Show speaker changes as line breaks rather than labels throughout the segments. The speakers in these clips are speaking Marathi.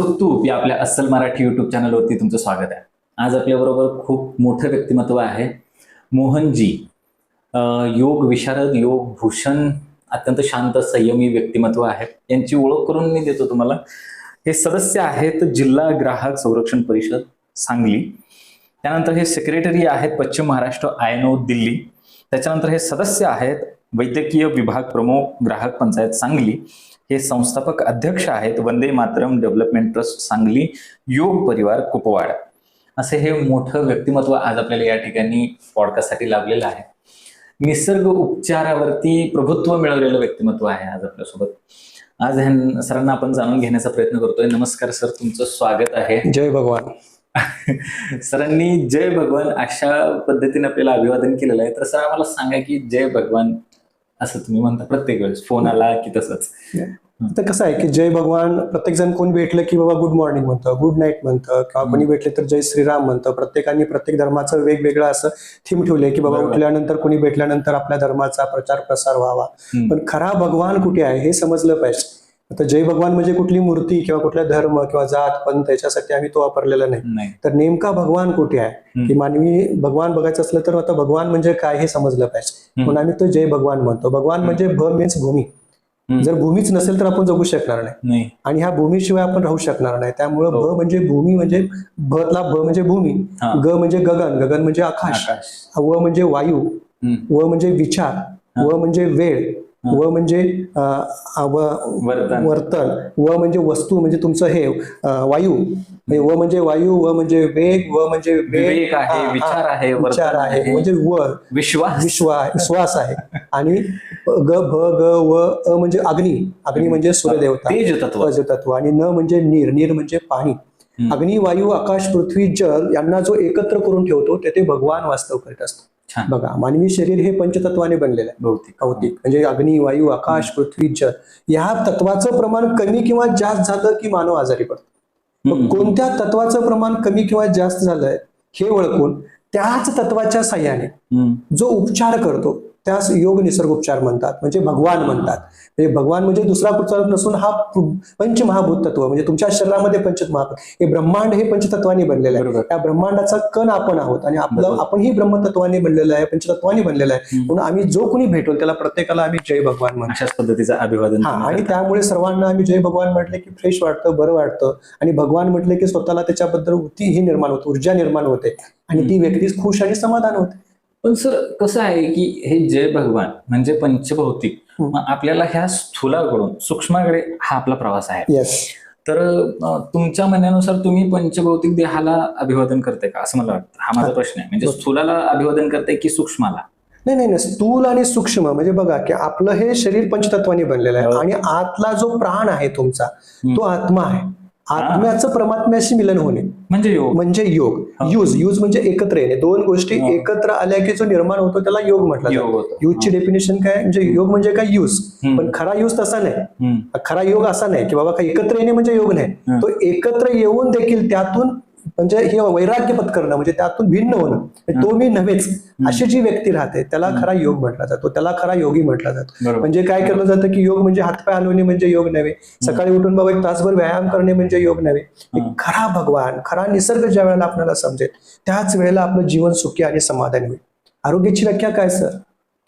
सुखतूप या आपल्या अस्सल मराठी युट्यूब चॅनलवरती तुमचं स्वागत आहे. आज आपल्याबरोबर खूप मोठं व्यक्तिमत्व आहे, मोहनजी. योग विशारद, योग भूषण, अत्यंत शांत संयमी व्यक्तिमत्व आहे. यांची ओळख करून मी देतो तुम्हाला. हे सदस्य आहेत जिल्हा ग्राहक संरक्षण परिषद सांगली. त्यानंतर हे सेक्रेटरी आहेत पश्चिम महाराष्ट्र INO दिल्ली. त्याच्यानंतर हे सदस्य आहेत वैद्यकीय विभाग प्रमुख ग्राहक पंचायत सांगली. हे संस्थापक अध्यक्ष आहेत वंदे मातरम डेव्हलपमेंट ट्रस्ट सांगली, योग परिवार कुपवाड. असे हे मोठं व्यक्तिमत्व आज आपल्याला या ठिकाणी पॉडकास्टसाठी लाभलेलं आहे. निसर्ग उपचारावरती प्रभुत्व मिळवलेलं व्यक्तिमत्व आहे आज आपल्यासोबत. आज सरांना आपण जाणून घेण्याचा प्रयत्न करतोय. नमस्कार सर, तुमचं स्वागत आहे.
जय भगवान.
सरांनी जय भगवान अशा पद्धतीने आपल्याला अभिवादन केलेलं आहे. तर सर आम्हाला सांगा की जय भगवान असं तुम्ही म्हणता प्रत्येक वेळेस, फोन आला की तसंच?
तर कसं आहे की जय भगवान प्रत्येक जण कोण भेटलं की बाबा गुड मॉर्निंग म्हणतं, गुड नाईट म्हणतं, किंवा कोणी भेटले तर जय श्रीराम म्हणतं. प्रत्येकाने प्रत्येक धर्माचं वेगवेगळं असं थीम ठेवलंय की बाबा उठल्यानंतर कोणी भेटल्यानंतर आपल्या धर्माचा प्रचार प्रसार व्हावा. पण खरा भगवान कुठे आहे हे समजलं पाहिजे. आता जय भगवान म्हणजे कुठली मूर्ती किंवा कुठला धर्म किंवा जात पंथ याच्यासाठी आम्ही तो वापरलेला नाही. तर नेमका भगवान कुठे आहे की मानवी भगवान बघायचं असलं तर आता भगवान म्हणजे काय हे समजलं पाहिजे. म्हणून आम्ही तो जय भगवान म्हणतो. भगवान म्हणजे भ मीन्स भूमी. जर भूमीच नसेल तर आपण जगू शकणार नाही आणि ह्या भूमीशिवाय आपण राहू शकणार नाही. त्यामुळे भ म्हणजे भूमी, म्हणजे भला भ म्हणजे भूमी, ग म्हणजे गगन, गगन म्हणजे आकाश, व म्हणजे वायू, व म्हणजे विचार, व म्हणजे वेळ, व म्हणजे वर्तन, व म्हणजे वस्तू म्हणजे तुमचं हे वायू, व म्हणजे वायू, व म्हणजे वेग, व म्हणजे
विवेक आहे, विचार आहे,
विचार आहे, म्हणजे व विश्वास आहे. आणि ग भ ग व अ म्हणजे अग्नी, अग्नी म्हणजे सूर्यदेवता तेजतत्व, आणि न म्हणजे नीर, नीर म्हणजे पाणी. अग्नी, वायू, आकाश, पृथ्वी, जल यांना जो एकत्र करून ठेवतो तेथे भगवान वास्तव करीत असतो. बघा, मानवी शरीर हे पंचतत्वाने बनलेलं आहे. भौतिक म्हणजे अग्नी, वायू, आकाश, पृथ्वी, जल. या तत्वाचं प्रमाण कमी किंवा जास्त झालं की मानव आजारी पडतो. मग कोणत्या तत्वाचं प्रमाण कमी किंवा जास्त झालंय हे ओळखून त्याच तत्वाच्या साह्याने जो उपचार करतो त्यास योग निसर्ग उपचार म्हणतात, म्हणजे भगवान म्हणतात. म्हणजे भगवान म्हणजे दुसरा कुठचा नसून हा पंचमहाभूत तत्व, म्हणजे तुमच्या शरीरामध्ये पंचमहाभूत, हे ब्रह्मांड हे पंचतत्वाने बनलेलं आहे. त्या ब्रह्मांडाचा कण आपण आहोत आणि आपणही ब्रह्मतत्वाने बनलेलं आहे, पंचतत्वाने बनलेलं आहे. म्हणून आम्ही जो कोणी भेटलो त्याला प्रत्येकाला आम्ही जय भगवान म्हणतो.
अशाच पद्धतीचं अभिवादन.
आणि त्यामुळे सर्वांना आम्ही जय भगवान म्हटले की फ्रेश वाटतं, बरं वाटतं. आणि भगवान म्हटले की स्वतःला त्याच्याबद्दल ही निर्माण होते, ऊर्जा निर्माण होते आणि ती व्यक्ती खुश आणि समाधान होते.
पण सर कसं आहे की हे जय भगवान म्हणजे पंचभौतिक, आपल्याला ह्या स्थूलाकडून सूक्ष्माकडे हा आपला प्रवास आहे. तर तुमच्या म्हणण्यानुसार तुम्ही पंचभौतिक देहाला अभिवादन करते का, असं मला वाटतं. हा माझा प्रश्न आहे. म्हणजे स्थूलाला अभिवादन करते की सूक्ष्माला?
नाही, स्थूल आणि सूक्ष्म म्हणजे बघा की आपलं हे शरीर पंचतत्वाने बनलेलं आहे आणि आतला जो प्राण आहे तुमचा तो आत्मा आहे. आत्म्याचं परमात्म्याशी मिलन होणे म्हणजे योग. यूज म्हणजे एकत्र येणे. दोन गोष्टी एकत्र आल्या की जो निर्माण होतो त्याला योग म्हटलं जातं. यूजची डेफिनेशन काय, म्हणजे योग म्हणजे काय, यूज. पण खरा यूज तसा नाही. खरा योग असा नाही की बाबा एकत्र येणे म्हणजे योग नाही. तो एकत्र येऊन देखील त्यातून म्हणजे हे वैराग्य पत्करणं, म्हणजे त्यातून भिन्न होणं, तो मी नव्हेच अशी जी व्यक्ती राहते त्याला खरा योग म्हटला जातो, त्याला खरा योगी म्हटला जातो. म्हणजे काय केलं जातं की योग म्हणजे हातपाय हलवणे म्हणजे योग नव्हे, सकाळी उठून बाबा एक तासभर व्यायाम करणे म्हणजे योग नव्हे. खरा भगवान, खरा निसर्ग ज्या वेळेला आपल्याला समजेल त्याच वेळेला आपलं जीवन सुखी आणि समाधानी होईल. आरोग्याची व्याख्या काय सर,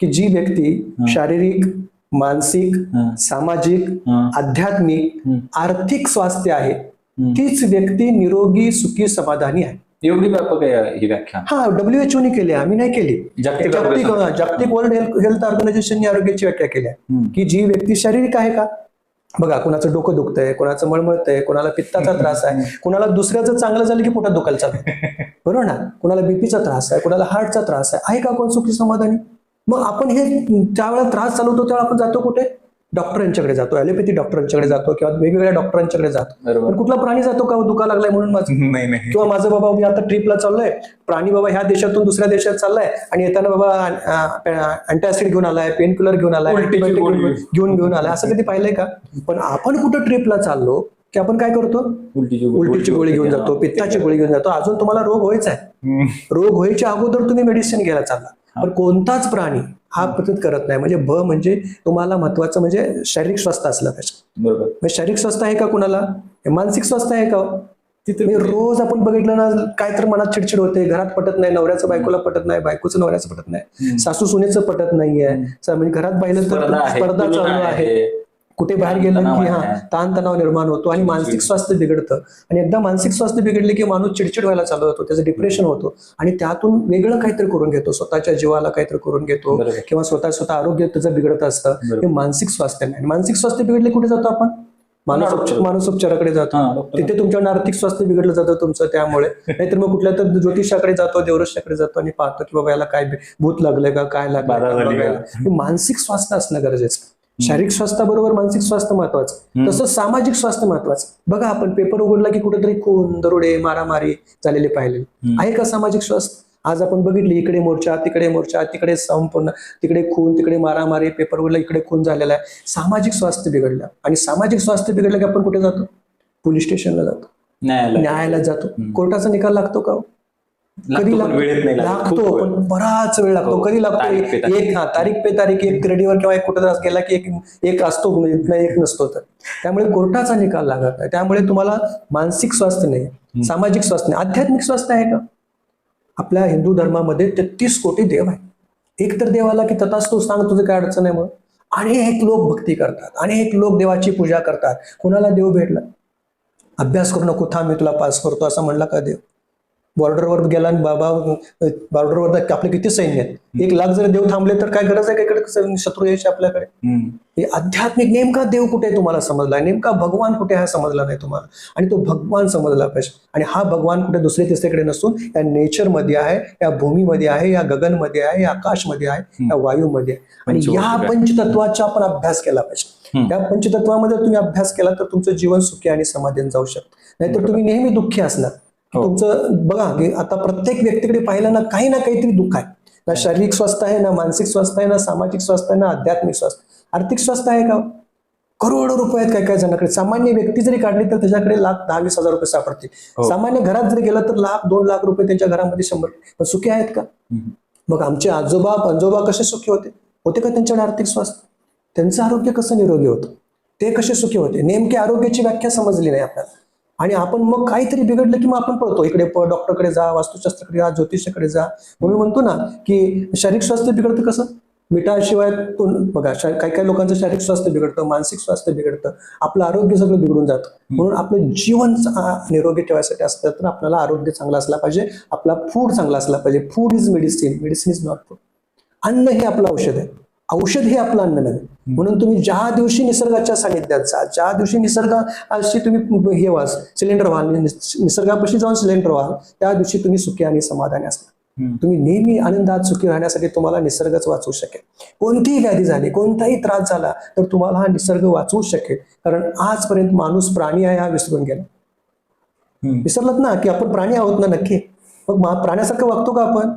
की जी व्यक्ती शारीरिक, मानसिक, सामाजिक, आध्यात्मिक, आर्थिक स्वास्थ्य आहे तीच व्यक्ती निरोगी, सुखी, समाधानी आहे.
एवढी व्यापक आहे ही व्याख्या?
हा, WHO ने केली, आम्ही नाही केली. जागतिक वर्ल्ड हेल्थ ऑर्गनायझेशनने आरोग्याची व्याख्या केली आहे की जी व्यक्ती शारीरिक आहे का, बघा कुणाचं डोकं दुखतंय, कोणाचं मळमळतंय, कोणाला पित्ताचा त्रास आहे, कुणाला दुसऱ्याचं चांगलं झालं की पोटात दुखायला चालू, बरोबर ना, कुणाला बीपीचा त्रास आहे, कुणाला हार्टचा त्रास आहे का कोण सुखी समाधानी? मग आपण हे ज्या वेळेला त्रास चालवतो त्यावेळेला आपण जातो कुठे? डॉक्टरांच्याकडे जातो, ॲलोपॅथी डॉक्टरांच्याकडे जातो किंवा वेगवेगळ्या डॉक्टरांच्याकडे जातो. पण कुठला प्राणी जातो का दुखा लागलाय म्हणून माझं, किंवा माझं बाबा मी आता ट्रिपला चाललोय, प्राणी बाबा ह्या देशातून दुसऱ्या देशात चाललाय आणि येताना बाबा अँटासिड घेऊन आलाय, पेन किलर घेऊन आलाय, घेऊन आलाय, असं कधी पाहिलंय का? पण आपण कुठं ट्रिपला चाललो की आपण काय करतो? उलटीची गोळी घेऊन जातो, पित्ताची गोळी घेऊन जातो. अजून तुम्हाला रोग व्हायचा आहे, रोग व्हायच्या अगोदर तुम्ही मेडिसिन घ्यायला चालला. पण कोणताच प्राणी हा पद्धत करत नाही. म्हणजे म्हणजे तुम्हाला महत्वाचं म्हणजे शारीरिक स्वास्थ्य असलं पाहिजे.
बरोबर.
म्हणजे शारीरिक स्वास्थ्य आहे का कुणाला, मानसिक स्वास्थ्य आहे का? म्हणजे रोज आपण बघितलं ना, काय तर मनात चिडचिड होते, घरात पटत नाही, नवऱ्याचं बायकोला पटत नाही, बायकोचं नवऱ्याचं पटत नाही, सासू सुनेचं पटत नाहीये, म्हणजे घरात पाहिलं तर स्पर्धा चालू आहे, कुठे बाहेर गेलं की ताणतणाव निर्माण होतो आणि मानसिक स्वास्थ्य बिघडतं. आणि एकदा मानसिक स्वास्थ्य बिघडले की माणूस चिडचिड व्हायला चालू होतो, त्याचं डिप्रेशन होतो आणि त्यातून वेगळं काहीतरी करून घेतो, स्वतःच्या जीवाला काहीतरी करून घेतो किंवा स्वतः आरोग्य त्याचं बिघडत असतं. हे मानसिक स्वास्थ्य नाही. मानसिक स्वास्थ्य बिघडले कुठे जातो आपण? मानसोपचाराकडे जातो. तिथे तुमच्या आर्थिक स्वास्थ्य बिघडलं जातं तुमचं त्यामुळे. नाहीतर मग कुठल्या तर ज्योतिषाकडे जातो, देवरशाकडे जातो आणि पाहतो की बाबा याला काय भूत लागलंय का, काय लागलं. मानसिक स्वास्थ्य असणं गरजेचं. शारीरिक स्वास्थ्याबरोबर मानसिक स्वास्थ्य महत्वाचं, तसंच सामाजिक स्वास्थ्य महत्वाचं. बघा आपण पेपर उघडला की कुठेतरी खून, दरोडे, मारामारी झालेले पाहिले आहे का सामाजिक स्वास्थ्य? आज आपण बघितली, इकडे मोर्चा, तिकडे संपूर्ण, तिकडे खून, तिकडे मारामारी, पेपर उघडला इकडे खून झालेला आहे. सामाजिक स्वास्थ्य बिघडलं. आणि सामाजिक स्वास्थ्य बिघडलं की आपण कुठे जातो? पोलीस स्टेशनला जातो, न्यायालयात जातो. कोर्टाचा निकाल लागतो का? कधी लागतो, पण बराच वेळ लागतो. कधी लागतो? तारीख पे तारीख, एक क्रेडिटवर किंवा एक कुठे गेला की एक असतो, एक नसतो. तर त्यामुळे कोर्टाचा निकाल लागत नाही. त्यामुळे तुम्हाला मानसिक स्वास्थ्य नाही, सामाजिक स्वास्थ्य नाही. आध्यात्मिक स्वास्थ्य आहे का? आपल्या हिंदू धर्मामध्ये 33 कोटी देव आहे. एक तर देवाला की तथास्तु सांग, तुझं काय अडचण आहे म्हणून अनेक लोक भक्ती करतात, अनेक लोक देवाची पूजा करतात. कुणाला देव भेटला? अभ्यास करू नको, थांब मी तुला पास करतो असं म्हणला का देव? बॉर्डरवर गेला आणि बाबा, बॉर्डरवर आपले किती सैन्य आहेत, 1 लाख जर देव थांबले तर काय गरज आहे का इकडे शत्रू यायचे आपल्याकडे? हे आध्यात्मिक नेमका देव कुठे आहे तुम्हाला समजला, नेमका भगवान कुठे हा समजला नाही तुम्हाला. आणि तो भगवान समजला पाहिजे. आणि हा भगवान कुठे दुसरे तिसरीकडे नसून या नेचरमध्ये आहे, या भूमीमध्ये आहे, या गगनमध्ये आहे, या आकाशमध्ये आहे, या वायूमध्ये आहे. आणि या पंचतत्वाचा आपण अभ्यास केला पाहिजे. या पंचतत्वामध्ये तुम्ही अभ्यास केला तर तुमचं जीवन सुखी आणि समाधान जाऊ शकतं. नाहीतर तुम्ही नेहमी दुःखी असणार. तुमचं बघा की आता प्रत्येक व्यक्तीकडे पाहिलं ना, काही ना काहीतरी दुःख आहे. ना शारीरिक स्वास्थ्य आहे, ना मानसिक स्वास्थ्य आहे, ना सामाजिक स्वास्थ्य आहे, ना आध्यात्मिक स्वास्थ्य. आर्थिक स्वास्थ्य आहे का? करोडो रुपये आहेत काय जणांकडे. सामान्य व्यक्ती जरी काढली तर त्याच्याकडे 1,10-20 हजार रुपये सापडतील. सामान्य घरात जरी गेला तर 1,00,000-2 लाख रुपये त्यांच्या घरामध्ये 100. पण सुखी आहेत का? मग आमचे आजोबा पंजोबा कसे सुखी होते का त्यांच्याकडे आर्थिक स्वास्थ्य? त्यांचं आरोग्य कसं निरोगी होतं? ते कसे सुखी होते? नेमकी आरोग्याची व्याख्या समजली नाही आपल्याला. आणि आपण मग काहीतरी बिघडलं की मग आपण पळतो, इकडे डॉक्टरकडे जा, वास्तुशास्त्राकडे जा, ज्योतिषाकडे जा. म्हणून म्हणतो ना की शारीरिक स्वास्थ्य बिघडतं कसं? मिठाशिवाय बघा, काही लोकांचं शारीरिक स्वास्थ्य बिघडतं, मानसिक स्वास्थ्य बिघडतं, आपलं आरोग्य सगळं बिघडून जातं. म्हणून आपलं जीवन निरोगी ठेवायसाठी असतं तर आपल्याला आरोग्य चांगलं असलं पाहिजे, आपला फूड चांगला असला पाहिजे. Food is medicine, medicine is not food. अन्न हे आपलं औषध आहे, औषध हे आपलं अन्न नव्हे. म्हणून तुम्ही ज्या दिवशी निसर्गाच्या सानिध्यात जा, ज्या दिवशी निसर्गाशी तुम्ही हे व्हाल, सिलेंडर व्हाल, निसर्गापाशी जाऊन सिलेंडर व्हाल, त्या दिवशी तुम्ही सुखी आणि समाधानी असणार. तुम्ही नेहमी आनंदात सुखी राहण्यासाठी तुम्हाला निसर्गच वाचवू शकेल. कोणतीही व्याधी झाली, कोणताही त्रास झाला तर तुम्हाला हा निसर्ग वाचवू शकेल. कारण आजपर्यंत माणूस प्राणी आहे हा विसरून गेला. विसरलात ना की आपण प्राणी आहोत ना नक्की. मग प्राण्यासारखं वागतो का आपण?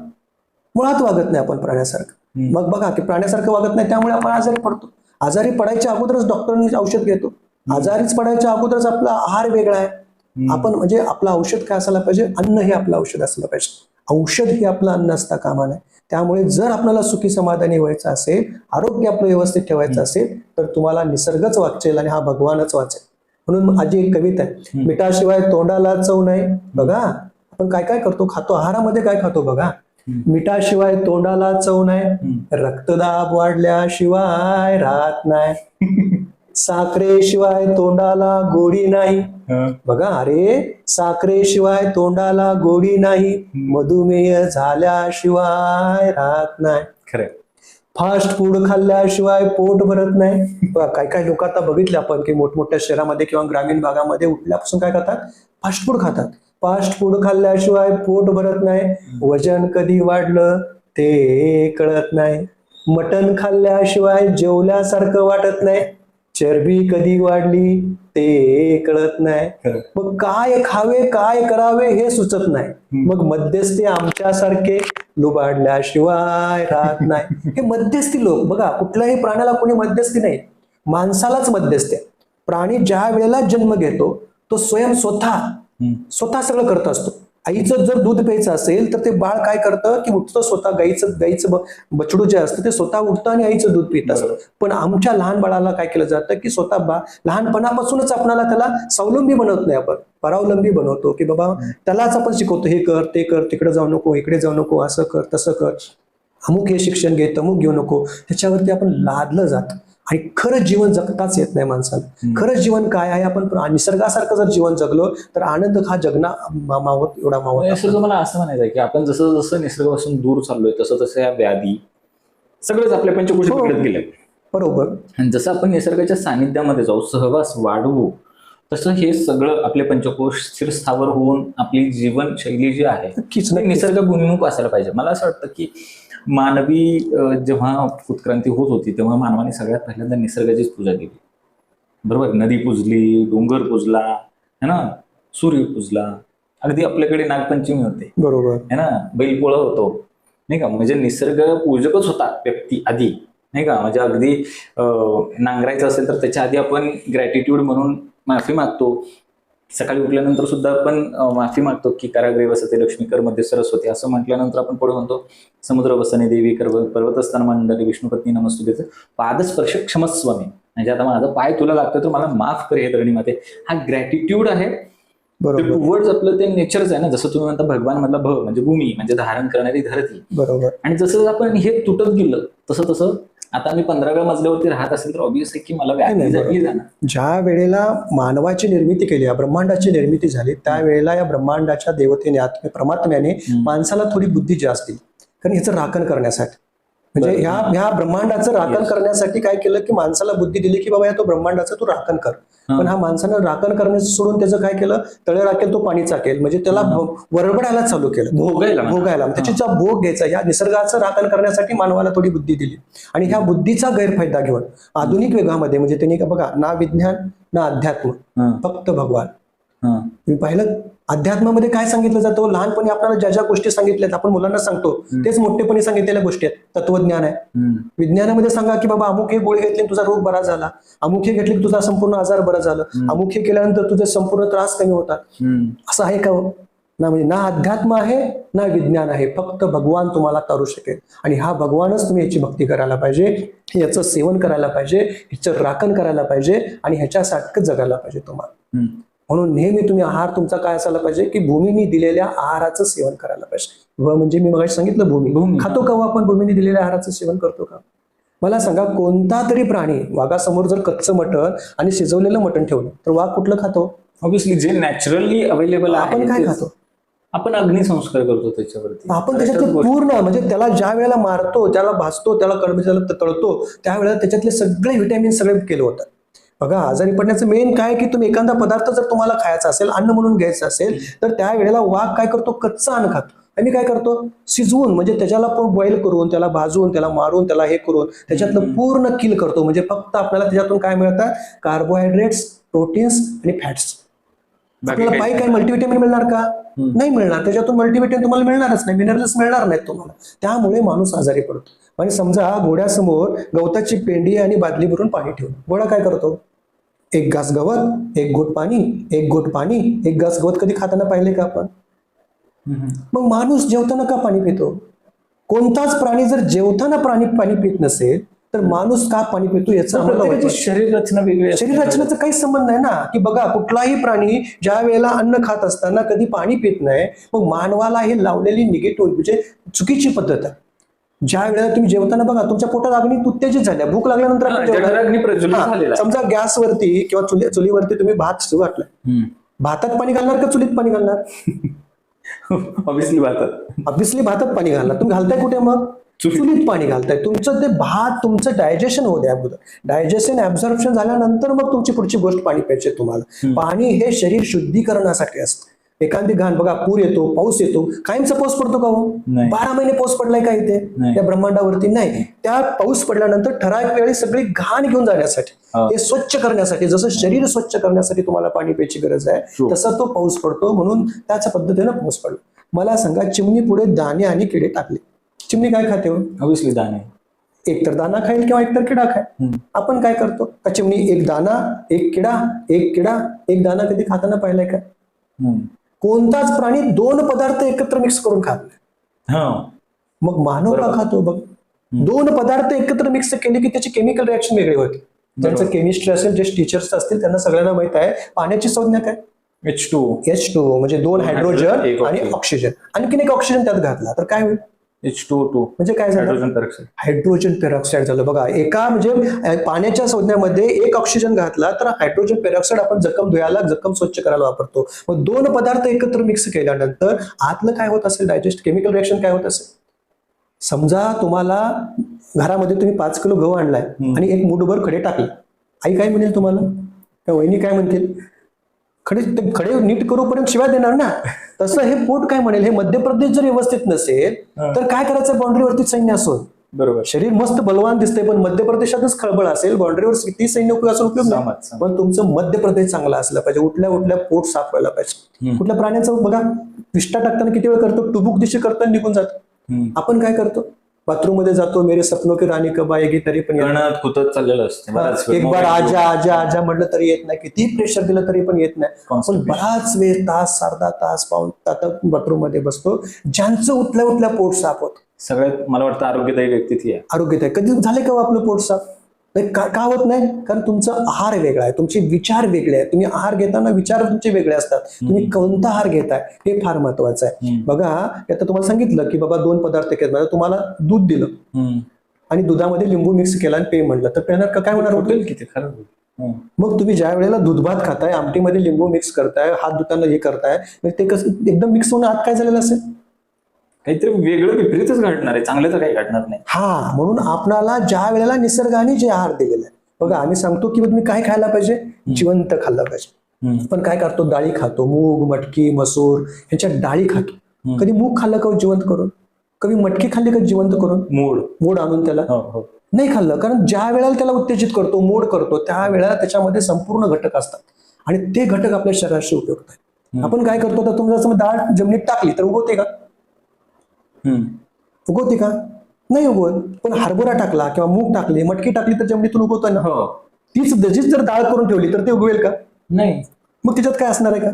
मुळात वागत नाही आपण प्राण्यासारखं. मग बघा की प्राण्यासारखं वागत नाही, त्यामुळे आपण आजारी पडतो. आजारी पडायच्या अगोदरच डॉक्टरांनी औषध घेतो. आजारीच पडायच्या अगोदरच आपला आहार वेगळा आहे. आपण म्हणजे आपलं औषध काय असायला पाहिजे? अन्न हे आपलं औषध असलं पाहिजे. औषध हे आपलं अन्न असता कामा नये. त्यामुळे जर आपल्याला सुखी समाधानी व्हायचं असेल, आरोग्य आपलं व्यवस्थित ठेवायचं असेल तर तुम्हाला निसर्गच वाचेल आणि हा भगवानच वाचेल. म्हणून माझी एक कविता आहे, मिठाशिवाय तोंडाला चव नाही. बघा आपण काय काय करतो, खातो, आहारामध्ये काय खातो बघा. मिठाशिवाय तोंडाला चव नाही, रक्तदाब वाढल्याशिवाय राहत नाही, साखरेशिवाय तोंडाला गोडी नाही. बघा, अरे साखरेशिवाय तोंडाला गोडी नाही, मधुमेह झाल्याशिवाय राहत नाही.
खरं.
फास्ट फूड खाल्ल्याशिवाय पोट भरत नाही. बघा काय काय लोक आता बघितले आपण की मोठमोठ्या शहरामध्ये किंवा ग्रामीण भागामध्ये उठल्यापासून काय खातात? फास्ट फूड खातात. फास्ट फूड खाल्ल्याशिवाय पोट भरत नाही, वजन कधी वाढलं ते कळत नाही, मटण खाल्ल्याशिवाय जेवल्यासारखं वाटत नाही, चरबी कधी वाढली ते कळत नाही, मग काय खावे काय करावे हे सुचत नाही, मग मध्यस्थी आमच्यासारखे लुबाडल्याशिवाय राहत नाही. हे मध्यस्थी लोक बघा, कुठल्याही प्राण्याला कोणी मध्यस्थी नाही, माणसालाच मध्यस्थी आहे. प्राणी ज्या वेळेला जन्म घेतो तो स्वतः सगळं करत असतो. आईचं जर दूध प्यायचं असेल तर ते बाळ काय करतं की उठतं स्वतः, गाईचं बछडू जे असतं ते स्वतः उठतं आणि आईचं दूध पित असतं. पण आमच्या लहान बाळाला काय केलं जातं की स्वतः लहानपणापासूनच आपल्याला त्याला स्वावलंबी बनवत नाही, आपण परावलंबी बनवतो की बाबा त्यालाच आपण शिकवतो, हे कर ते कर, तिकडे जाऊ नको, इकडे जाऊ नको, असं कर तसं कर, अमुक हे शिक्षण घे, तमुक घेऊ नको. त्याच्यावरती आपण लादलं जातं आणि खरंच जीवन जगताच येत नाही माणसाला. खरंच जीवन काय आहे, आपण निसर्गासारखं जर जीवन जगलो तर आनंद हा जगना मावत एवढा मावत.
मला असं म्हणायचं आहे की आपण जसं जसं निसर्गापासून दूर चाललोय तसं तसं या व्याधी सगळंच आपल्या पंचकोशी पकडत गेले.
बरोबर.
आणि जसं आपण निसर्गाच्या सानिध्यामध्ये जाऊ, सहवास वाढवू, तसं हे सगळं आपले पंचकोश स्थिरस्थावर होऊन आपली जीवनशैली जी आहे ती निसर्गोन्मुख असायला पाहिजे. मला असं वाटतं की मानवी जेव्हा उत्क्रांती होत होती तेव्हा मानवाने सगळ्यात पहिल्यांदा निसर्गाचीच पूजा केली. बरोबर, नदी पूजली, डोंगर पूजला है ना, सूर्य पूजला, अगदी आपल्याकडे नागपंचमी होते,
बरोबर
है ना, बैलपोळा होतो नाही का, म्हणजे निसर्ग पूजकच होता व्यक्ती आधी नाही का. म्हणजे अगदी नांगरायचं असेल तर त्याच्या आधी आपण ग्रॅटिट्यूड म्हणून माफी मागतो. सकाळी उठल्यानंतर सुद्धा आपण माफी मागतो की कराग्रे वसते लक्ष्मी कर मध्ये सरस्वती, असं म्हटल्यानंतर आपण पुढे म्हणतो समुद्र वसने देवी कर पर्वतस्थान मंडली विष्णुपत्नी नमस्तुते पादस्पर्श क्षमस्व मे, म्हणजे आता माझा पाय तुला लागतोय तर मला माफ कर हे धरणी माते. हा ग्रॅटिट्यूड आहे. टुवर्ड्स आपलं ते नेचरच आहे ना. जसं तुम्ही म्हणता भगवान मधला भ म्हणजे भूमी म्हणजे धारण करणारी धरती.
बरोबर.
आणि जसं आपण हे तुटत गेलं तसं तसं आता मी 15व्या मजल्यावरती राहत असेल तर ऑब्विस आहे की मला व्याधी जाणार.
ज्या वेळेला मानवाची निर्मिती केली, या ब्रह्मांडाची निर्मिती झाली, त्यावेळेला या ब्रह्मांडाच्या देवतेने परमात्म्याने माणसाला थोडी बुद्धी जास्त दिली, कारण ह्याचं राखण करण्यासाठी. म्हणजे ह्या ब्रह्मांडाचं राखण करण्यासाठी काय केलं की माणसाला बुद्धी दिली की बाबा तो ब्रह्मांडाचं तू राखण कर. पण हा माणसानं राखण करण्याचं सोडून त्याचं काय केलं, तळे राखेल तो पाणी चाकेल, म्हणजे त्याला वरबडायला चालू केलं, भोगायला त्याचा भोग घ्यायचा. या निसर्गाचं राखण करण्यासाठी मानवाला थोडी बुद्धी दिली आणि ह्या बुद्धीचा गैरफायदा घेऊन आधुनिक युगामध्ये म्हणजे त्यांनी बघा ना विज्ञान ना अध्यात्म, फक्त भगवान. मी पाहिलं अध्यात्मामध्ये काय सांगितलं जातं, लहानपणी आपल्याला ज्या ज्या गोष्टी सांगितल्यात आपण मुलांना सांगतो तेच मोठेपणी सांगितलेल्या गोष्टी आहेत, तत्वज्ञान आहे. विज्ञानामध्ये सांगा की बाबा अमुक हे गोळी घेतली तुझा रोग बरा झाला, अमुक हे घेतली तुझा संपूर्ण आजार बरा झाला, अमुक हे केल्यानंतर तुझे संपूर्ण त्रास कमी होतात. असं आहे का ना? म्हणजे ना अध्यात्म आहे ना विज्ञान आहे, फक्त भगवान तुम्हाला तारू शकेल. आणि हा भगवानच तुम्ही याची भक्ती करायला पाहिजे, याचं सेवन करायला पाहिजे, ह्याचं राखण करायला पाहिजे आणि ह्याच्यासारखं जगायला पाहिजे तुम्हाला. म्हणून नेहमी तुम्ही आहार तुमचा काय असायला पाहिजे की भूमीने दिलेल्या आहाराचं सेवन करायला पाहिजे. म्हणजे मी मगाशी सांगितलं भूमी खातो का आपण, भूमीने दिलेल्या आहाराचं सेवन करतो का? मला सांगा, कोणता तरी प्राणी वाघासमोर जर कच्चं मटण आणि शिजवलेलं मटण ठेवलं तर वाघ कुठलं खातो?
ऑब्विसली जे नॅचरली अवेलेबल आहे.
आपण काय खातो?
आपण अग्निसंस्कार करतो त्याच्यावरती.
आपण त्याच्यातले पूर्ण म्हणजे त्याला ज्या वेळेला मारतो, त्याला भाजतो, त्याला तळतो, त्यावेळेला त्याच्यातले सगळे व्हिटॅमिन सगळे केले होतात. बघा, आजारी पडण्याचं मेन काय की तुम्ही एखादा पदार्थ जर तुम्हाला खायचा असेल, अन्न म्हणून घ्यायचं असेल तर त्यावेळेला वाघ काय करतो, कच्चं अन्न खातो. आणि काय करतो, शिजवून म्हणजे त्याच्याला बॉईल करून, त्याला भाजून, त्याला मारून, त्याला हे करून त्याच्यातलं पूर्ण किल करतो. म्हणजे फक्त आपल्याला त्याच्यातून काय मिळतात, कार्बोहायड्रेट्स, प्रोटीन्स आणि फॅट्स. आपल्याला पायी काय मल्टीव्हिटॅमिन मिळणार का? नाही मिळणार. त्याच्यातून मल्टीव्हिटॅमिन तुम्हाला मिळणारच नाही, मिनरल्स मिळणार नाहीत तुम्हाला. त्यामुळे माणूस आजारी पडतो. आणि समजा घोड्यासमोर गवताची पेंडी आणि बादली भरून पाणी ठेवलं, घोडा काय करतो, एक घास गवत, एक घोट पाणी, एक घोट पाणी, एक घास गवत. कधी खाताना पाहिले का आपण? मग माणूस जेवताना का पाणी पितो? कोणताच प्राणी जर जेवताना पाणी पित नसेल तर माणूस का पाणी पितो याचं
शरीर रचना वेगळी.
शरीर रचनेचा काही संबंध नाही ना. की बघा, कुठलाही प्राणी ज्या वेळेला अन्न खात असताना कधी पाणी पित नाही. मग मानवाला हे लावलेली निगेटिव्ह म्हणजे चुकीची पद्धत आहे. ज्या वेळेला तुम्ही जेवताना बघा तुमच्या पोटात अग्नी उत्तेजित झाल्या, भूक लागल्यानंतर समजा गॅसवरती किंवा चुलीवरती तुम्ही भात वाटलाय, भातात पाणी घालणार का चुलीत पाणी घालणार? ऑब्विसली भातात पाणी घालणार. तुम्ही घालताय कुठे मग? चुलीत पाणी घालताय. तुमचं ते भात तुमचं डायजेशन होऊ द्या अगोदर. डायजेशन ऍब्झॉर्प्शन झाल्यानंतर मग तुमची पुढची गोष्ट पाणी प्यायचे तुम्हाला. पाणी हे शरीर शुद्धीकरणासाठी असतं. एखादी घाण बघा, पूर येतो, पाऊस येतो, कायमचा पाऊस पडतो का हो? 12 महिने पाऊस पडलाय का इथे त्या ब्रह्मांडावरती? नाही. त्या पाऊस पडल्यानंतर ठराविक वेळी सगळी घाण घेऊन जाण्यासाठी, हे स्वच्छ करण्यासाठी, जसं शरीर स्वच्छ करण्यासाठी तुम्हाला पाणी प्यायची गरज आहे तसा तो पाऊस पडतो. म्हणून त्याच पद्धतीनं पाऊस पडतो. मला सांगा, चिमणी पुढे दाणे आणि किडे टाकले, चिमणी काय खाते हो?
ऑब्विसली दाणे.
एक तर दाना खाईल किंवा एक तर किडा खाईल. आपण काय करतो का, चिमणी एक दाना, एक किडा, एक किडा, एक दाना कधी खाताना पाहिलाय का? कोणताच प्राणी दोन पदार्थ एकत्र मिक्स करून खात नाही.
हो.
मग मानव का खातो बघ? दोन पदार्थ एकत्र मिक्स केले की त्याची केमिकल रिएक्शन वेगळी होते. ज्यांचं केमिस्ट्री असेल, जे टीचर्स असतील त्यांना सगळ्यांना माहित आहे पाण्याची संज्ञा काय? H2 म्हणजे दोन हायड्रोजन आणि ऑक्सिजन. आणखीन एक ऑक्सिजन त्यात घातला तर काय होईल?
H2O2
म्हणजे काय झालं? हायड्रोजन पेरॉक्साईड झालं. बघा, एका म्हणजे पाण्याच्या संज्ञामध्ये एक ऑक्सिजन घातला तर हायड्रोजन पेरॉक्साईड आपण जखम धुवायला, जखम स्वच्छ करायला वापरतो. मग दोन पदार्थ एकत्र मिक्स केल्यानंतर आतलं काय होत असेल? डायजेस्ट केमिकल रिएक्शन काय होत असेल? समजा तुम्हाला घरामध्ये तुम्ही 5 किलो गहू आणलाय आणि एक मूठभर खडे टाकले. आई काय म्हणेल तुम्हाला? त्या वहिनी काय म्हणतील? खडे नीट करूपर्यंत शिवाय देणार ना. तसं हे पोट काय म्हणेल? हे मध्य प्रदेश जर व्यवस्थित नसेल तर काय करायचं? बाउंड्रीवरती सैन्य असून.
बरोबर.
शरीर मस्त बलवान दिसते पण मध्य प्रदेशातच खळबळ असेल, बाउंड्रीवर किती सैन्य उपयोग नाही. पण तुमचं मध्य प्रदेश चांगला असला पाहिजे. उठल्या उठल्या पोट साफ व्हायला पाहिजे. कुठल्या प्राण्याचं बघा, विष्ठा टाकताना किती वेळ करतो? टुबुक दिशी करताना निघून जातो. आपण काय करतो? बाथरूम मध्ये जातो, मेरे सपनों की राणी कब आएगी, तरी पण
चाललेलं असतं.
एक बार आजा आजा आजा म्हटलं तरी येत नाही. किती प्रेशर दिलं तरी पण येत नाही. पण बराच वेळ, तास, अर्धा तास, पाऊण तास बाथरूम मध्ये बसतो. ज्यांचं उठल्या उठल्या पोट साफ होत.
सगळ्यात मला वाटतं आरोग्यदायी व्यक्ती ती आहे.
आरोग्यदायी कधी झाले का आपलं पोट साफ? का होत नाही? कारण तुमचा आहार वेगळा आहे, तुमचे विचार वेगळे आहेत. तुम्ही आहार घेताना विचार तुमचे वेगळे असतात. तुम्ही कोणता आहार घेताय हे फार महत्वाचं आहे. बघा, आता तुम्हाला सांगितलं की बाबा दोन पदार्थ घेतला, तुम्हाला दूध दिलं आणि दुधामध्ये लिंबू मिक्स केला आणि पे म्हणलं तर पेणार काय होणार? होईल किती खरं. मग तुम्ही ज्या वेळेला दूध भात खाताय, आमटीमध्ये लिंबू मिक्स करताय, हात धुताना हे करताय, ते कसं एकदम मिक्स होऊन आत काय झालेलं असेल?
काहीतरी वेगळं विपरीतच घडणार आहे, चांगलं तर काही घडणार नाही.
हा, म्हणून आपणाला ज्या वेळेला निसर्गाने जे आहार दिलेला आहे, बघा आम्ही सांगतो की तुम्ही काय खायला पाहिजे? जिवंत खाल्लं पाहिजे. आपण काय करतो? डाळी खातो, मूग, मटकी, मसूर ह्याच्या डाळी खातो. कधी मूग खाल्लं का जिवंत करून? कधी मटकी खाल्ली का जिवंत करून? मोड आणून त्याला नाही खाल्लं. कारण ज्या वेळेला त्याला उत्तेजित करतो, मोड करतो, त्या वेळेला त्याच्यामध्ये संपूर्ण घटक असतात आणि ते घटक आपल्या शरीराशी उपयुक्त आहेत. आपण काय करतो? तर तुमचं डाळ जमिनीत टाकली तर उगवते का? उगवते का? नाही उगवत. पण हरभरा टाकला किंवा मूग टाकली, मटकी टाकली तर जमिनीतून उगवतोय ना. तीच जर डाळ करून ठेवली तर ते उगवेल का? नाही. मग त्याच्यात काय असणार आहे का?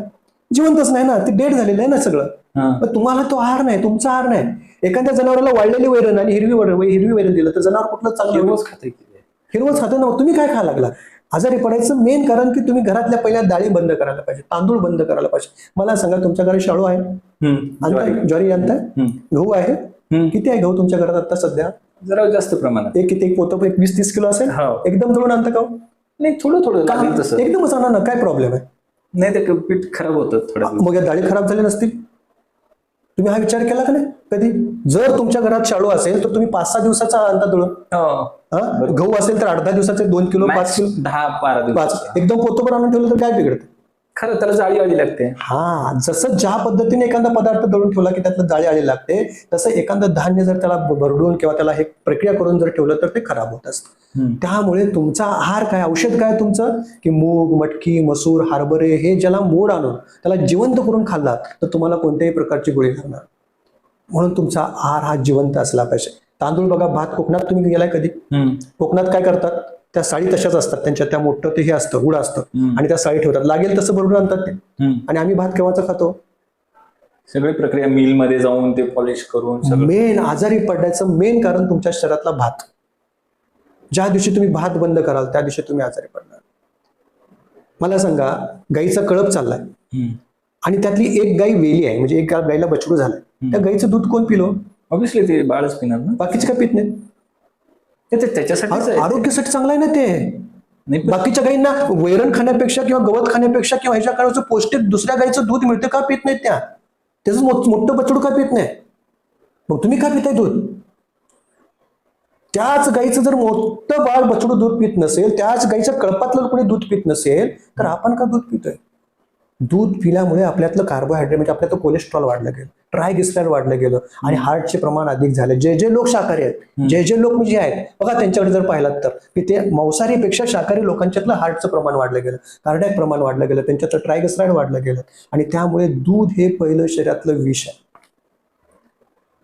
जिवंतच नाही ना, ते डेड झालेलं आहे ना सगळं. पण तुम्हाला तो आहार नाही, तुमचा आहार नाही. एखाद्या जनावराला वाळलेली वैरण आणि हिरवी वैरण दिलं तर जनावर कुठलं चांगलं? हिरवच खातं ना. तुम्ही काय खायला लागला? आजारी पडायचं मेन कारण की तुम्ही घरातल्या पहिल्या डाळी बंद करायला पाहिजे, तांदूळ बंद करायला पाहिजे. मला सांगा, तुमच्या घरी शाळू आहे? आणताय? ज्वारी आणताय? गहू आहे? किती आहे गहू तुमच्या घरात आता सध्या?
जरा जास्त प्रमाणात.
एक पोतं 20-30 किलो असेल. एकदम दळून आणता का?
नाही, थोडं थोडं
एकदमच आणा ना, काय प्रॉब्लेम आहे?
नाही, ते पीठ खराब होतं थोडं.
मग या डाळी खराब झाल्या नसतील? तुम्ही हा विचार केला का नाही कधी? जर तुमच्या घरात शाळू असेल तर तुम्ही 5-6 दिवसाचा आणता दळून. गहू असेल तर 8-10 दिवसाचे 2 किलो 5 किलो
10-12 दिवस
एकदम पोतभर आणून ठेवलं तर काय बिघडतं?
खरं त्याला जाळी आली लागते.
हा, जसं ज्या पद्धतीने एखादा पदार्थ दळून ठेवला की त्यातलं जाळी आली लागते, तसं एखादं धान्य जर त्याला भरडून किंवा त्याला हे प्रक्रिया करून जर ठेवलं तर ते खराब होत असतं. त्यामुळे तुमचा आहार काय, औषध काय तुमचं? की मूग, मटकी, मसूर, हरभरे हे ज्याला मोड आणून त्याला जिवंत करून खाल्ला तर तुम्हाला कोणत्याही प्रकारची गोळी लागणार. म्हणून तुमचा आहार हा जिवंत असला पाहिजे. तांदूळ बघा, भात कोकणात तुम्ही गेलाय कधी? कोकणात काय करतात? त्या साळी तशाच असतात, त्यांच्या त्या मोठं ते हे असतं, उड असतं आणि त्या साळी ठेवतात, लागेल तसं भरून आणतात ते. आणि आम्ही भात केव्हाचा खातो?
सगळी प्रक्रिया मिल मध्ये जाऊन ते पॉलिश करून.
मेन आजारी पडण्याचं मेन कारण तुमच्या शरीरातला भात. ज्या दिवशी तुम्ही भात बंद कराल त्या दिवशी तुम्ही आजारी पडणार. मला सांगा, गाईचा कळप चाललाय आणि त्यातली एक गाई वेली आहे, म्हणजे एक गाईला बछडू झालाय, त्या गाईचं दूध कोण पिलो?
ऑब्विसली ते बाळच पिणार ना.
बाकीचे काय पित नाहीत?
त्याच्यासाठी
आरोग्यासाठी चांगलं आहे ना ते. बाकीच्या गाईंना वैरण खाण्यापेक्षा किंवा गवत खाण्यापेक्षा किंवा ह्याच्या काळाचं पौष्टिक दुसऱ्या गाईचं दूध मिळतं, का पित नाहीत त्या? त्याचं मोठं बछडू का पित नाही? मग तुम्ही का पिताय दूध? त्याच गाईचं जर मोठं बाळ बछडू दूध पित नसेल, त्याच गाईच्या कळपातलं कोणी दूध पित नसेल तर आपण का दूध पितोय? दूध पिल्यामुळे आपल्यातलं कार्बोहायड्रेट म्हणजे आपल्यातलं कोलेस्ट्रॉल वाढलं गेलं, ट्रायग्लिसराईड वाढलं गेलं आणि हार्टचे प्रमाण अधिक झाले. जे लोक शाकाहारी आहेत, जे लोक म्हणजे आहेत बघा, त्यांच्याकडे जर पाहिलात तर की ते मांसाहारीपेक्षा शाकाहारी लोकांच्यातलं हार्टचं प्रमाण वाढलं गेलं, कार्डियाक प्रमाण वाढलं गेलं, त्यांच्यातलं ट्रायग्लिसराईड वाढलं गेलं. आणि त्यामुळे दूध हे पहिलं शरीरातलं विष आहे.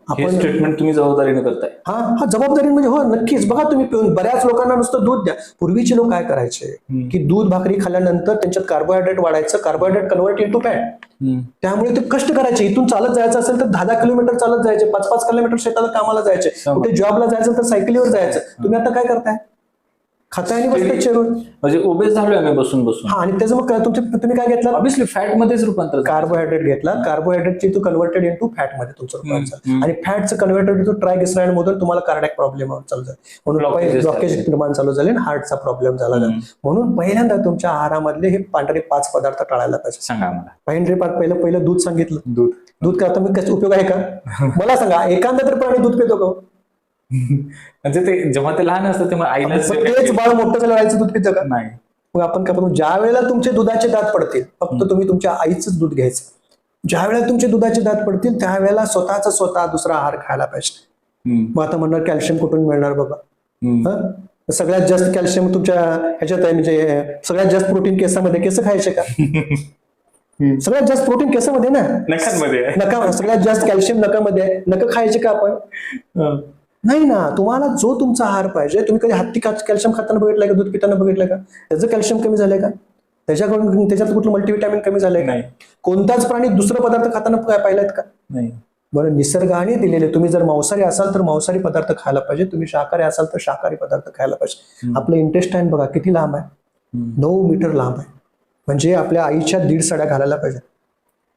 आपण
ट्रीटमेंट तुम्ही जबाबदारीने करताय.
हा जबाबदारी म्हणजे हो नक्कीच. बघा तुम्ही पिऊन बऱ्याच लोकांना नुसतं दूध द्या. पूर्वीचे लोक काय करायचे की दूध भाकरी खाल्ल्यानंतर त्यांच्यात कार्बोहायड्रेट वाढायचं, कार्बोहायड्रेट कन्वर्ट इंटू फॅट. त्यामुळे ते कष्ट करायचे. इथून चालत जायचं असेल तर 10-10 किलोमीटर चालत जायचे, 5-5 किलोमीटर शेताला कामाला जायचे, कुठे जॉबला जायचं तर सायकलीवर जायचं. तुम्ही आता काय करताय? खाताय आणि बसताय चेरून.
म्हणजे ओबेस झालोय आम्ही बसून बसून.
हा, आणि त्याचं मग तुम्ही काय घेतलं?
ऑब्व्हियसली फॅट मध्येच रूपांतर.
कार्बोहायड्रेट घेतला, कार्बोहायड्रेटची तो कन्वर्टेड इंटू फॅट मध्ये तुमचं रूपांतर, आणि फॅटचं कन्वर्टेड इंटू ट्रायग्लिसराइड मधून तुम्हाला कार्डियक प्रॉब्लेम चालू झाले, म्हणून ब्लॉकेज निर्माण चालू झाले आणि हार्टचा प्रॉब्लेम झाला. म्हणून पहिल्यांदा तुमच्या आहारामधले हे पांढरे 5 पदार्थ टाळायला पाहिजे.
सांगा मला.
पहिलं दूध सांगितलं. दूध का तुम्ही कसं उपयोग आहे का? मला सांगा, एखादा तर प्राणी दूध पितो का?
म्हणजे ते जेव्हा ते लहान असतं तेव्हा आईला
तेच बाळ मोठं झालं आईचं दूध पितं का?
नाही.
मग आपण काय करू? ज्या वेळेला तुमचे दुधाचे दात पडतील फक्त तुम्ही तुमच्या आईचंच दूध घ्यायचं. ज्या वेळेला तुमचे दुधाचे दात पडतील त्यावेळेला स्वतः दुसरा आहार खायला पाहिजे. मग आता म्हणणार कॅल्शियम कुठून मिळणार बाबा? सगळ्यात जास्त कॅल्शियम तुमच्या ह्याच्यात आहे, म्हणजे सगळ्यात जास्त प्रोटीन केसामध्ये. केस खायचे का? सगळ्यात जास्त प्रोटीन केसामध्ये ना,
नखांमध्ये.
नका. सगळ्यात जास्त कॅल्शियम नकामध्ये आहे. नख खायचे का आपण? नाही ना. तुम्हाला जो तुमचा आहार पाहिजे. तुम्ही कधी हत्ती कॅल्शियम खाताना बघितलंय का? दूध पिताना बघितलंय का? त्याचं कॅल्शियम कमी झालंय का? त्याच्यात कुठलं मल्टीव्हिटॅमिन कमी झालंय का? कोणताच प्राणी दुसरा पदार्थ खाताना पाहिलात का?
नाही.
बरं, निसर्गाने दिलेले. तुम्ही जर मांसाहारी असाल तर मांसाहारी पदार्थ खायला पाहिजे, तुम्ही शाकाहारी असाल तर शाकाहारी पदार्थ खायला पाहिजे. आपलं इंटेस्टाईन बघा किती लांब आहे, 9 मीटर लांब आहे. म्हणजे आपल्या आईच्या 1.5 सड्या घालायला पाहिजे.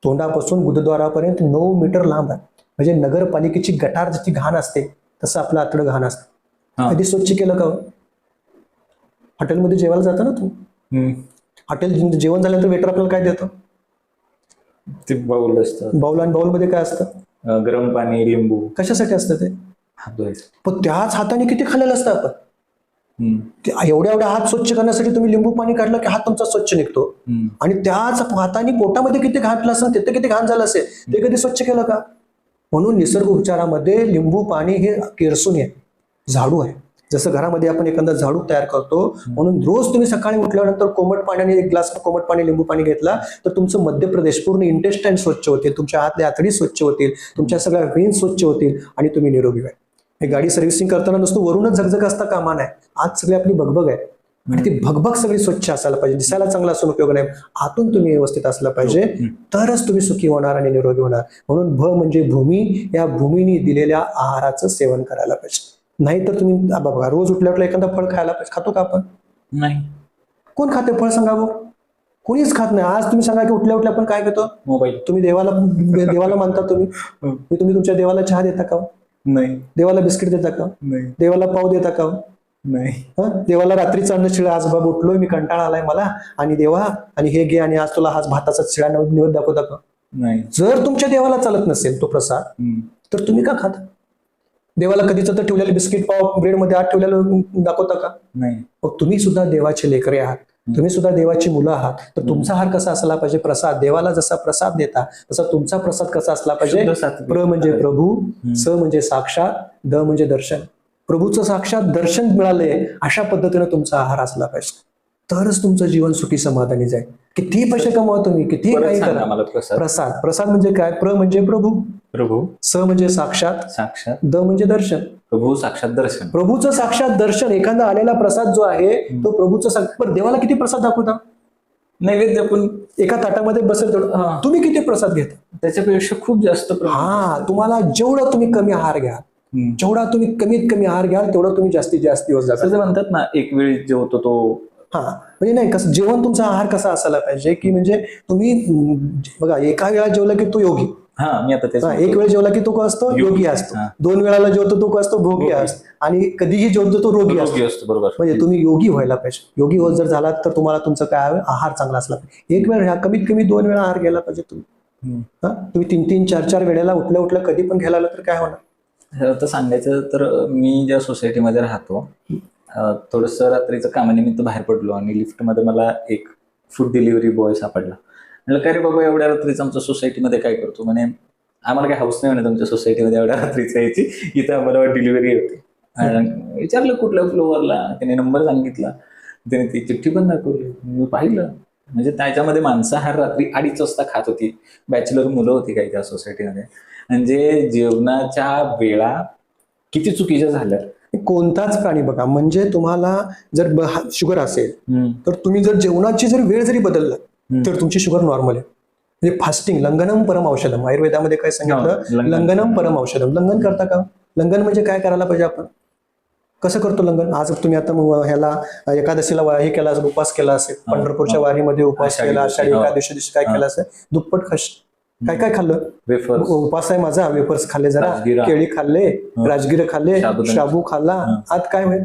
तोंडापासून गुदद्वारापर्यंत 9 मीटर लांब आहे. म्हणजे नगरपालिकेची गटार जशी घाण असते तसं आपलं आतडं घाण असतं. कधी स्वच्छ केलं का? हॉटेलमध्ये जेवायला जाता ना तू, हॉटेल जेवण झाल्यानंतर वेटर आपल्याला काय देतो?
ते बाउल असतं.
बाउल, आणि बाउल मध्ये काय असतं?
गरम पाणी, लिंबू.
कशासाठी असतं ते?
हात धुवायचं.
पण त्याच हाताने किती खाल्लेलं असतं आपण. एवढ्या हात स्वच्छ करण्यासाठी तुम्ही लिंबू पाणी काढलं की हात तुमचा स्वच्छ निघतो, आणि त्याच हाताने पोटामध्ये किती घातलं असेल, तिथे किती घाण झालं असेल, ते कधी स्वच्छ केलं का? म्हणून निसर्ग उपचारामध्ये लिंबू पाणी हे किरसून आहे, झाडू आहे. जसं घरामध्ये आपण एखादा झाडू तयार करतो, म्हणून रोज तुम्ही सकाळी उठल्यानंतर कोमट पाण्याने 1 ग्लास कोमट पाणी लिंबू पाणी घेतला तर तुमचं मध्यप्रदेश पूर्ण इंटेस्टाईन स्वच्छ होतील, तुमच्या आतल्या आतडी स्वच्छ होतील, तुमच्या सगळ्या वेन्स स्वच्छ होतील, आणि तुम्ही निरोगी व्हाल. हे गाडी सर्व्हिसिंग करताना नुसतं वरूनच झगझग असता कामा नाही. आज सगळी आपली भगभग आहे, आणि ती भगभग सगळी स्वच्छ असायला पाहिजे. दिसायला चांगला असून उपयोग नाही, आतून तुम्ही व्यवस्थित असला पाहिजे, तरच तुम्ही सुखी होणार आणि निरोगी होणार. म्हणून म्हणजे भूमी, या भूमीने दिलेल्या आहाराचं सेवन करायला पाहिजे. नाही तर तुम्ही बघा, रोज उठल्या एखादा फळ खायला पाहिजे. खातो का आपण?
नाही.
कोण खाते फळ सांगा बघ? कोणीच खात नाही. आज तुम्ही सांगा की उठल्या आपण काय घेतो?
मोबाईल.
तुम्ही देवाला मानता, तुम्ही तुमच्या देवाला चहा देता का?
नाही.
देवाला बिस्किट देता का?
नाही.
देवाला पाव देता का?
नाही.
देवाला रात्रीचा अन्न शिळा, आज बाबा उठलोय मी, कंटाळा आलाय मला, आणि देवा आणि हे घे, आणि आज तुला आज भाताचा शिळा निवेद दाखवता का?
नाही.
जर तुमच्या देवाला चालत नसेल तो प्रसाद, तर तुम्ही का खाता? देवाला कधीच तर ठेवलेलं बिस्किट पाव ब्रेड मध्ये आत ठेवलेलं दाखवता का?
नाही.
मग तुम्ही सुद्धा देवाचे लेकरे आहात, तुम्ही सुद्धा देवाची मुलं आहात. तर तुमचा आहार कसा असला पाहिजे? प्रसाद. देवाला जसा प्रसाद देता तसा तुमचा प्रसाद कसा असला पाहिजे? प्र म्हणजे प्रभू, स म्हणजे साक्षात, द म्हणजे दर्शन. प्रभूचं साक्षात दर्शन मिळालंय अशा पद्धतीने तुमचा आहार असला पाहिजे, तरच तुमचं जीवन सुखी समाधानी जाईल. किती पैसे कमवा तुम्ही, किती काही करा. प्रसाद म्हणजे काय? प्र म्हणजे प्रभू, स म्हणजे साक्षात, द म्हणजे दर्शन.
प्रभू साक्षात दर्शन.
प्रभूचं साक्षात दर्शन. एखादा आलेला प्रसाद जो आहे तो प्रभूचं. पण देवाला किती प्रसाद दाखवता?
नैवेद्य आपण
एका ताटामध्ये बसेल तेवढं. तुम्ही किती प्रसाद घेता?
त्याच्यापेक्षा खूप जास्त.
तुम्हाला जेवढा तुम्ही कमी आहार घ्या, जेवढा तुम्ही कमीत कमी आहार घ्याल तेवढा तुम्ही जास्तीत जास्त दिवस जाता.
म्हणतात ना, एक वेळी जेवतो तो.
म्हणजे नाही, कसं जेवण तुमचा आहार कसा असायला पाहिजे की म्हणजे तुम्ही बघा, एका वेळा जेवला की तो योगी.
मी आता
एक वेळ जेवला की तो असतो योगी असतो, 2 वेळाला जेवतो तो असतो भोगी असतो, आणि कधीही जेवतो तो रोगी असतो.
बरोबर.
म्हणजे तुम्ही योगी व्हायला पाहिजे. योगी होत जर झालात तर तुम्हाला तुमचं काय आहार चांगला असला पाहिजे. एक वेळ कमीत कमी 2 वेळा आहार घ्यायला पाहिजे तुम्ही. तुम्ही 3-3, 4-4 वेळेला उठल्या कधी पण घ्यायला तर काय होणार?
तर सांगायचं तर मी ज्या सोसायटीमध्ये राहतो, थोडंसं रात्रीचं कामानिमित्त बाहेर पडलो, आणि लिफ्टमध्ये मला एक फूड डिलिव्हरी बॉय सापडला. म्हटलं काय रे बाबा, एवढ्या रात्रीचं आमच्या सोसायटीमध्ये काय करतो? म्हणे आम्हाला काय हाऊस नाही म्हणे तुमच्या सोसायटीमध्ये एवढ्या रात्रीचं यायची, इथं आम्हाला डिलिव्हरी होती. विचारलं कुठल्या फ्लोअरला, त्याने नंबर सांगितला, त्याने ती चिठ्ठी पण दाखवली. मी पाहिलं, म्हणजे त्याच्यामध्ये मांसाहार रात्री 2:30 वाजता खात होती. बॅचलर मुलं होती काही त्या सोसायटीमध्ये. म्हणजे जेवणाच्या वेळा किती चुकीच्या झाल्या.
कोणताच प्राणी बघा, म्हणजे तुम्हाला जर शुगर असेल तर तुम्ही जर जेवणाची जर वेळ जरी बदलला तर तुमची शुगर नॉर्मल आहे. म्हणजे फास्टिंग, लंघनम परम औषधम, आयुर्वेदामध्ये काय सांगितलं, लंघनम परम औषधम. लंघन करता का? लंघन म्हणजे काय करायला पाहिजे आपण? कसं करतो लंघन? आज तुम्ही आता ह्याला एकादशीला हे केला असेल, उपवास केला असेल, पंढरपूरच्या वारीमध्ये उपवास केला, आषाढी एकादशी दिवशी काय केलं असेल, दुप्पट काय काय खाल्लं? उपास आहे माझा, वेफर्स खाल्ले, जरा केळी खाल्ले, राजगिरा खाल्ले, शाबू खाल्ला. आज काय होईल?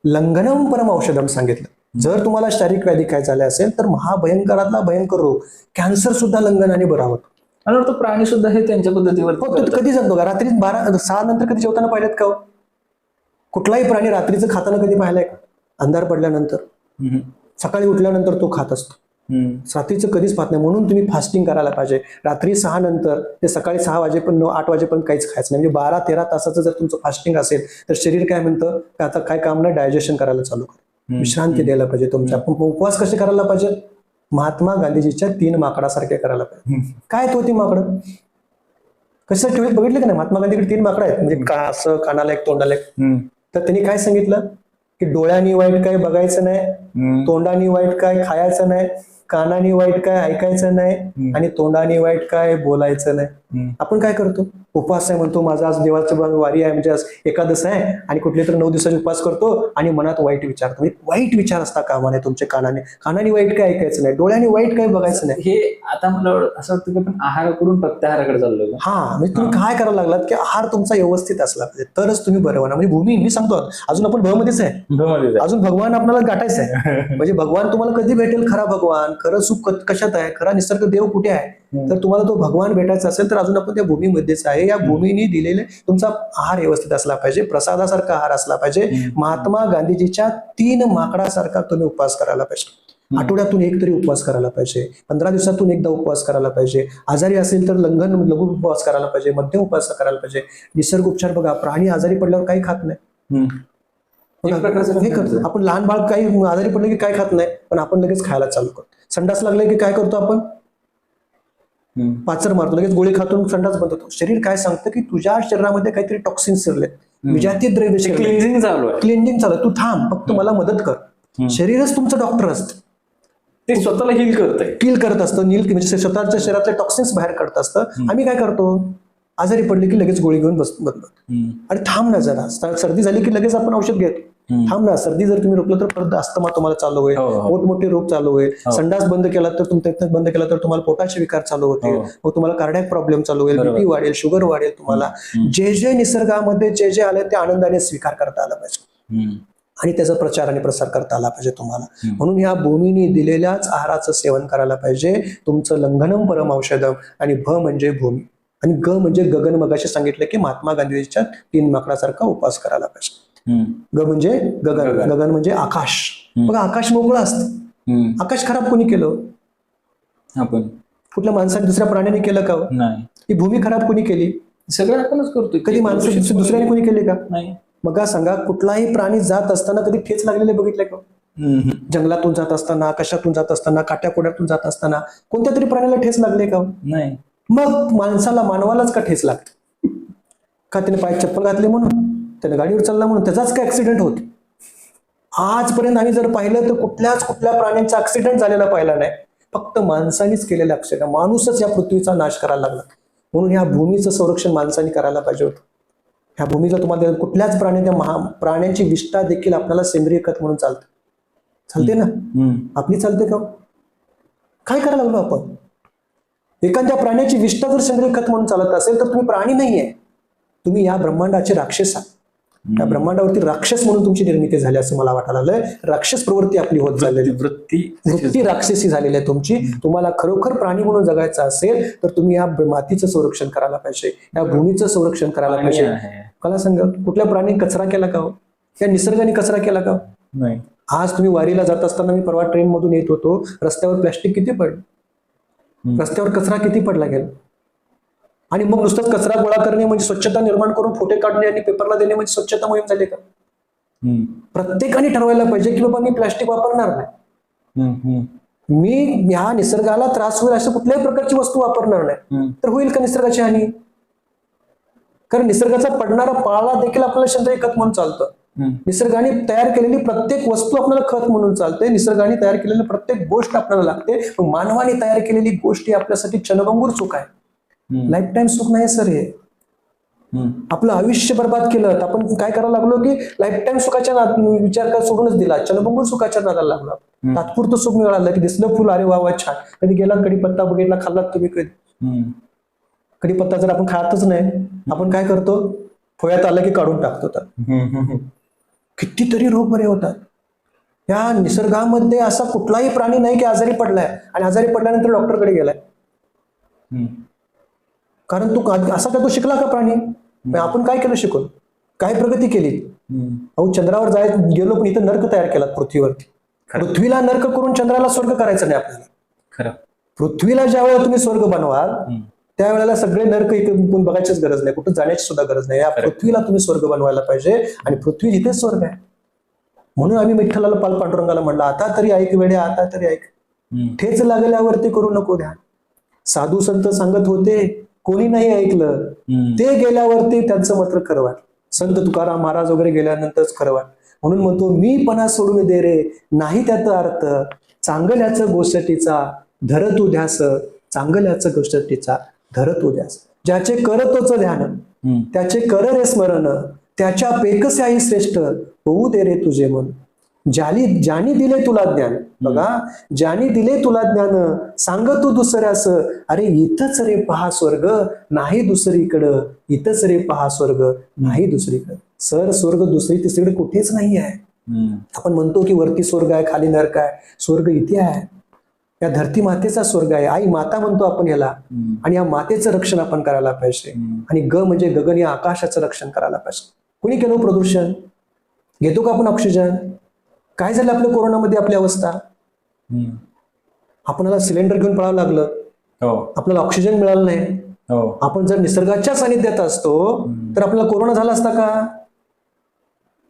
लंघनम परम औषधम सांगितलं. जर तुम्हाला शारीरिक व्याधी काय झाल्या असेल तर महाभयंकरातला भयंकर रोग, कॅन्सर सुद्धा लंघनाने बरा होतो.
मला वाटतं प्राणी सुद्धा हे त्यांच्या पद्धतीवर
कधी जातो का? रात्री 6 नंतर कधी जेवताना पाहिलेत का? कुठलाही प्राणी रात्रीचं खाताना कधी पाहिलंय का? अंधार पडल्यानंतर, सकाळी उठल्यानंतर तो खात असतो. रात्रीचं कधीच पाहत नाही. म्हणून तुम्ही फास्टिंग करायला पाहिजे. रात्री 6 नंतर ते सकाळी 6 वाजेपर्यंत 8 वाजेपर्यंत काहीच खायचं नाही. म्हणजे 12-13 तासाचं जर तुमचं फास्टिंग असेल तर शरीर काय म्हणतं की आता काय काम नाही, डायजेशन करायला चालू कर, विश्रांती द्यायला पाहिजे तुमच्या. पण उपवास कसे करायला पाहिजे? महात्मा गांधीजीच्या 3 माकडासारखे करायला पाहिजे. काय तो ती माकडं कसं ठेवत बघितलं की नाही? महात्मा गांधीकडे 3 माकडं आहेत, म्हणजे असं कानाला एक, तोंडाला एक. तर त्यांनी काय सांगितलं की डोळ्यांनी वाईट काय बघायचं नाही, तोंडानी वाईट काय खायचं नाही, कानानी वाईट काय ऐकायचं नाही, आणि तोंडानी वाईट काय बोलायचं नाही. आपण काय करतो? उपवास आहे म्हणतो, माझा आज देवाची वारी आहे, म्हणजे आज एकादश आहे, आणि कुठले तर 9 दिवसाचे उपवास करतो आणि मनात वाईट विचार. म्हणजे वाईट विचार असता कामा नये तुमच्या कानाने वाईट काय ऐकायचं नाही, डोळ्याने वाईट काय बघायचं नाही.
हे आता मला असं वाटतं की आपण आहाराकडून प्रत्याहाराकडे चाललोय.
हा, म्हणजे तुम्ही काय करायला लागलात की आहार तुमचा व्यवस्थित असला पाहिजे तरच तुम्ही बरं होणार. म्हणजे भूमी, मी सांगतो अजून आपण भमध्येच आहे, अजून भगवान आपल्याला गाठायचं आहे. म्हणजे भगवान तुम्हाला कधी भेटेल? खरा भगवान, खरं सुख कशात आहे, खरा निसर्ग देव कुठे आहे? तर तुम्हाला तो भगवान भेटायचा असेल तर अजून आपण त्या भूमीमध्येच आहे. या भूमीने दिलेले तुमचा आहार व्यवस्थित असला पाहिजे, प्रसादासारखा आहार असला पाहिजे. महात्मा गांधीजीच्या 3 माकडासारखा तुम्ही उपवास करायला पाहिजे. आठवड्यातून एक तरी उपवास करायला पाहिजे, 15 दिवसातून एकदा उपवास करायला पाहिजे. आजारी असेल तर लघु उपवास करायला पाहिजे, मध्यम उपवास करायला पाहिजे. निसर्ग उपचार बघा, प्राणी आजारी पडल्यावर काही खात नाही. हे करतो आपण. लहान बाळ काही आजारी पडलं की काय खात नाही, पण आपण लगेच खायला चालू करतो. संडास लागले की काय करतो आपण? पाचर मारतो, लगेच गोळी खातो, संडास बंद होतो. शरीर काय सांगतं की तुझ्या शरीरामध्ये काहीतरी टॉक्सिन्स शिरले, विजातीय द्रव्य,
क्लिन्झिंग चालू आहे,
तू थांब, फक्त मला मदत कर. शरीरच तुमचं डॉक्टर असतं,
ते स्वतःला हील करत असतं.
म्हणजे स्वतःच्या शरीरातले टॉक्सिन्स बाहेर करत असतं. आम्ही काय करतो? आजारी पडले की लगेच गोळी घेऊन बसतो. आणि थांब ना जरा, सर्दी झाली की लगेच आपण औषध घेतो. थांब ना, सर्दी जर तुम्ही रोखलं तर परत अस्थमा तुम्हाला चालू होईल, मोठमोठे रोग चालू होईल. संडास बंद केला तर तुम्हाला पोटाचे विकार चालू होतील, मग तुम्हाला कार्डियक प्रॉब्लेम चालू होईल, बीपी वाढेल, शुगर वाढेल. तुम्हाला जे जे निसर्गामध्ये जे जे आले ते आनंदाने स्वीकार करता आला पाहिजे आणि त्याचा प्रचार आणि प्रसार करता आला पाहिजे तुम्हाला. म्हणून या भूमीने दिलेल्याच आहाराचं सेवन करायला पाहिजे. तुमचं लंघनम परम औषधम. आणि भ म्हणजे भूमी, आणि ग म्हणजे गगन. मगाशी सांगितलं की महात्मा गांधीजीच्या 3 माकडासारखा उपवास करायला पाहिजे. ग म्हणजे गगन, गगन म्हणजे आकाश. बघा, आकाश मोकळं असतं. आकाश खराब कोणी केलं?
आपण.
कुठल्या माणसाने, दुसऱ्या प्राण्याने केलं का?
नाही.
ही भूमी खराब कोणी केली?
सगळं आपणच करतोय.
कधी माणसं दुसऱ्याने कोणी केले का?
नाही.
मग सांगा, कुठलाही प्राणी जात असताना कधी ठेच लागलेले बघितले का? जंगलातून जात असताना, कशातून जात असताना, काट्याकोड्यातून जात असताना कोणत्या तरी प्राण्याला ठेच लागले का?
नाही.
मग मानवालाच का ठेच लागते? का त्याने पाय चप्पल घातले म्हणून, त्याने गाडीवर चालला म्हणून त्याचाच काय ऍक्सिडेंट होतो? आजपर्यंत आम्ही जर पाहिलं तर कुठल्या प्राण्यांचा ऍक्सिडेंट झालेला पाहिला नाही, फक्त माणसानेच केलेला ऍक्सिडेंट. माणूसच या पृथ्वीचा नाश करायला लागला. म्हणून ह्या भूमीचं संरक्षण माणसाने करायला पाहिजे होतं. ह्या भूमीला तुम्हाला कुठल्याच प्राण्यांची विष्ठा देखील आपल्याला सेंद्रिय खत म्हणून चालते ना? आपली चालते का? काय करायला लागलो आपण? एखाद्या प्राण्याची विष्ठा जर सेंद्रिय खत म्हणून चालत असेल तर तुम्ही प्राणी नाहीये, तुम्ही या ब्रह्मांडाचे राक्षस आहात. या ब्रह्मांडावरती राक्षस म्हणून तुमची निर्मिती झाली असं मला वाटायला लागलंय. राक्षस प्रवृत्ती आपली होत झालेली, वृत्ती राक्षसी झालेली आहे तुमची. तुम्हाला खरोखर प्राणी म्हणून जगायचं असेल तर तुम्ही या मातीचं संरक्षण करायला पाहिजे, या भूमीचं संरक्षण करायला पाहिजे. मला सांगा, कुठल्या प्राणी कचरा केला का? या निसर्गाने कचरा केला का?
नाही.
आज तुम्ही वारीला जात असताना, मी परवा ट्रेन मधून येत होतो, रस्त्यावर प्लॅस्टिक किती पडलं, रस्त्यावर कचरा किती पडला गेला. आणि मग नुसतंच कचरा गोळा करणे म्हणजे स्वच्छता निर्माण करून फोटो काढणे आणि पेपरला देणे म्हणजे स्वच्छता मोहीम झाली का? प्रत्येकाने ठरवायला पाहिजे की बाबा मी प्लॅस्टिक वापरणार नाही. मी ह्या निसर्गाला त्रास होईल अशा कुठल्याही प्रकारची वस्तू वापरणार नाही, तर होईल का निसर्गाची हानी? कारण निसर्गाचा पडणारा पाळा देखील आपल्याला सेंद्रिय खत म्हणून चालतं. निसर्गाने तयार केलेली प्रत्येक वस्तू आपल्याला खत म्हणून चालते. निसर्गाने तयार केलेली प्रत्येक गोष्ट आपल्याला लागते. पण मानवाने तयार केलेली गोष्टी आपल्यासाठी क्षणभंगूर सुख आहे, लाईफ टाईम सुख नाही सर. हे आपलं आयुष्य बर्बाद केलं तर आपण काय करायला लागलो की लाईफ टाईम सुखाच्या विचार सोडूनच दिला, क्षणभंगूर सुखाच्या नादाला लागला. तात्पुरतं सुख मिळालं की दिसलं फुल, अरे वा वा छान. कधी गेला कढीपत्ता बघितला, खाल्लात तुम्ही कधी? कढीपत्ता जर आपण खातच नाही, आपण काय करतो, फोयात आलं की काढून टाकतो. तर कितीतरी रोग बरे होतात. या निसर्गामध्ये असा कुठलाही प्राणी नाही की आजारी पडलाय आणि आजारी पडल्यानंतर डॉक्टरकडे गेलाय. कारण तू असा का तो शिकला का प्राणी? आपण काय केलं शिकून? काय प्रगती केली? अहो चंद्रावर गेलो पण इथं नर्क तयार केला पृथ्वीवरती. पृथ्वीला नर्क करून चंद्राला स्वर्ग करायचं नाही आपल्याला.
खरं,
पृथ्वीला ज्या वेळेला तुम्ही स्वर्ग बनवाल त्यावेळेला सगळे नर्क इकडून बघायचीच गरज नाही, कुठं जाण्याची सुद्धा गरज नाही. या पृथ्वीला तुम्ही स्वर्ग बनवायला पाहिजे आणि पृथ्वी जिथेच स्वर्ग आहे. म्हणून आम्ही विठ्ठलाला पाल पांडुरंगाला म्हणलं, आता तरी ऐक वेड्या, आता तरी ऐक. ठेच लागल्यावरती करू नको ध्यान. साधू संत सांगत होते, कोणी नाही ऐकलं. ते गेल्यावरती त्यांचं मात्र खरं वाट. संत तुकाराम महाराज वगैरे गेल्यानंतरच खरं वाट. म्हणून म्हणतो, मी पणा सोडून दे रे, नाही त्याचा अर्थ. चांगल्याचं गोष्टीचा धर तू ध्यास, चांगल्याचं गोष्टीचा धर तू ध्यास. ज्याचे करतोच ध्यान, त्याचे कर रे स्मरण, त्याच्या पेकस्याही श्रेष्ठ होऊ दे रे तुझे मन. ज्यानी दिले तुला ज्ञान, बघा, ज्यानी दिले तुला ज्ञान, सांग तू दुसऱ्यास, अरे इथंच रे पहा स्वर्ग, नाही दुसरीकडं. इथंच रे पहा स्वर्ग, नाही दुसरीकडं. सर स्वर्ग दुसरी तिसरीकडे कुठेच नाही आहे. आपण म्हणतो की वरती स्वर्ग आहे, खाली नरक आहे. स्वर्ग इथे आहे. या धरती मातेचा स्वर्ग आहे. आई माता म्हणतो आपण याला. आणि या मातेचं रक्षण आपण करायला पाहिजे. आणि ग म्हणजे गगन, या आकाशाचं रक्षण करायला पाहिजे. कोणी केलं प्रदूषण? घेतो का आपण ऑक्सिजन? काय झालं आपल्या कोरोनामध्ये आपली अवस्था? आपल्याला सिलेंडर घेऊन पळावं लागलं, आपल्याला ऑक्सिजन मिळालं नाही. आपण जर निसर्गाच्या सानिध्यात असतो तर आपल्याला कोरोना झाला असता का?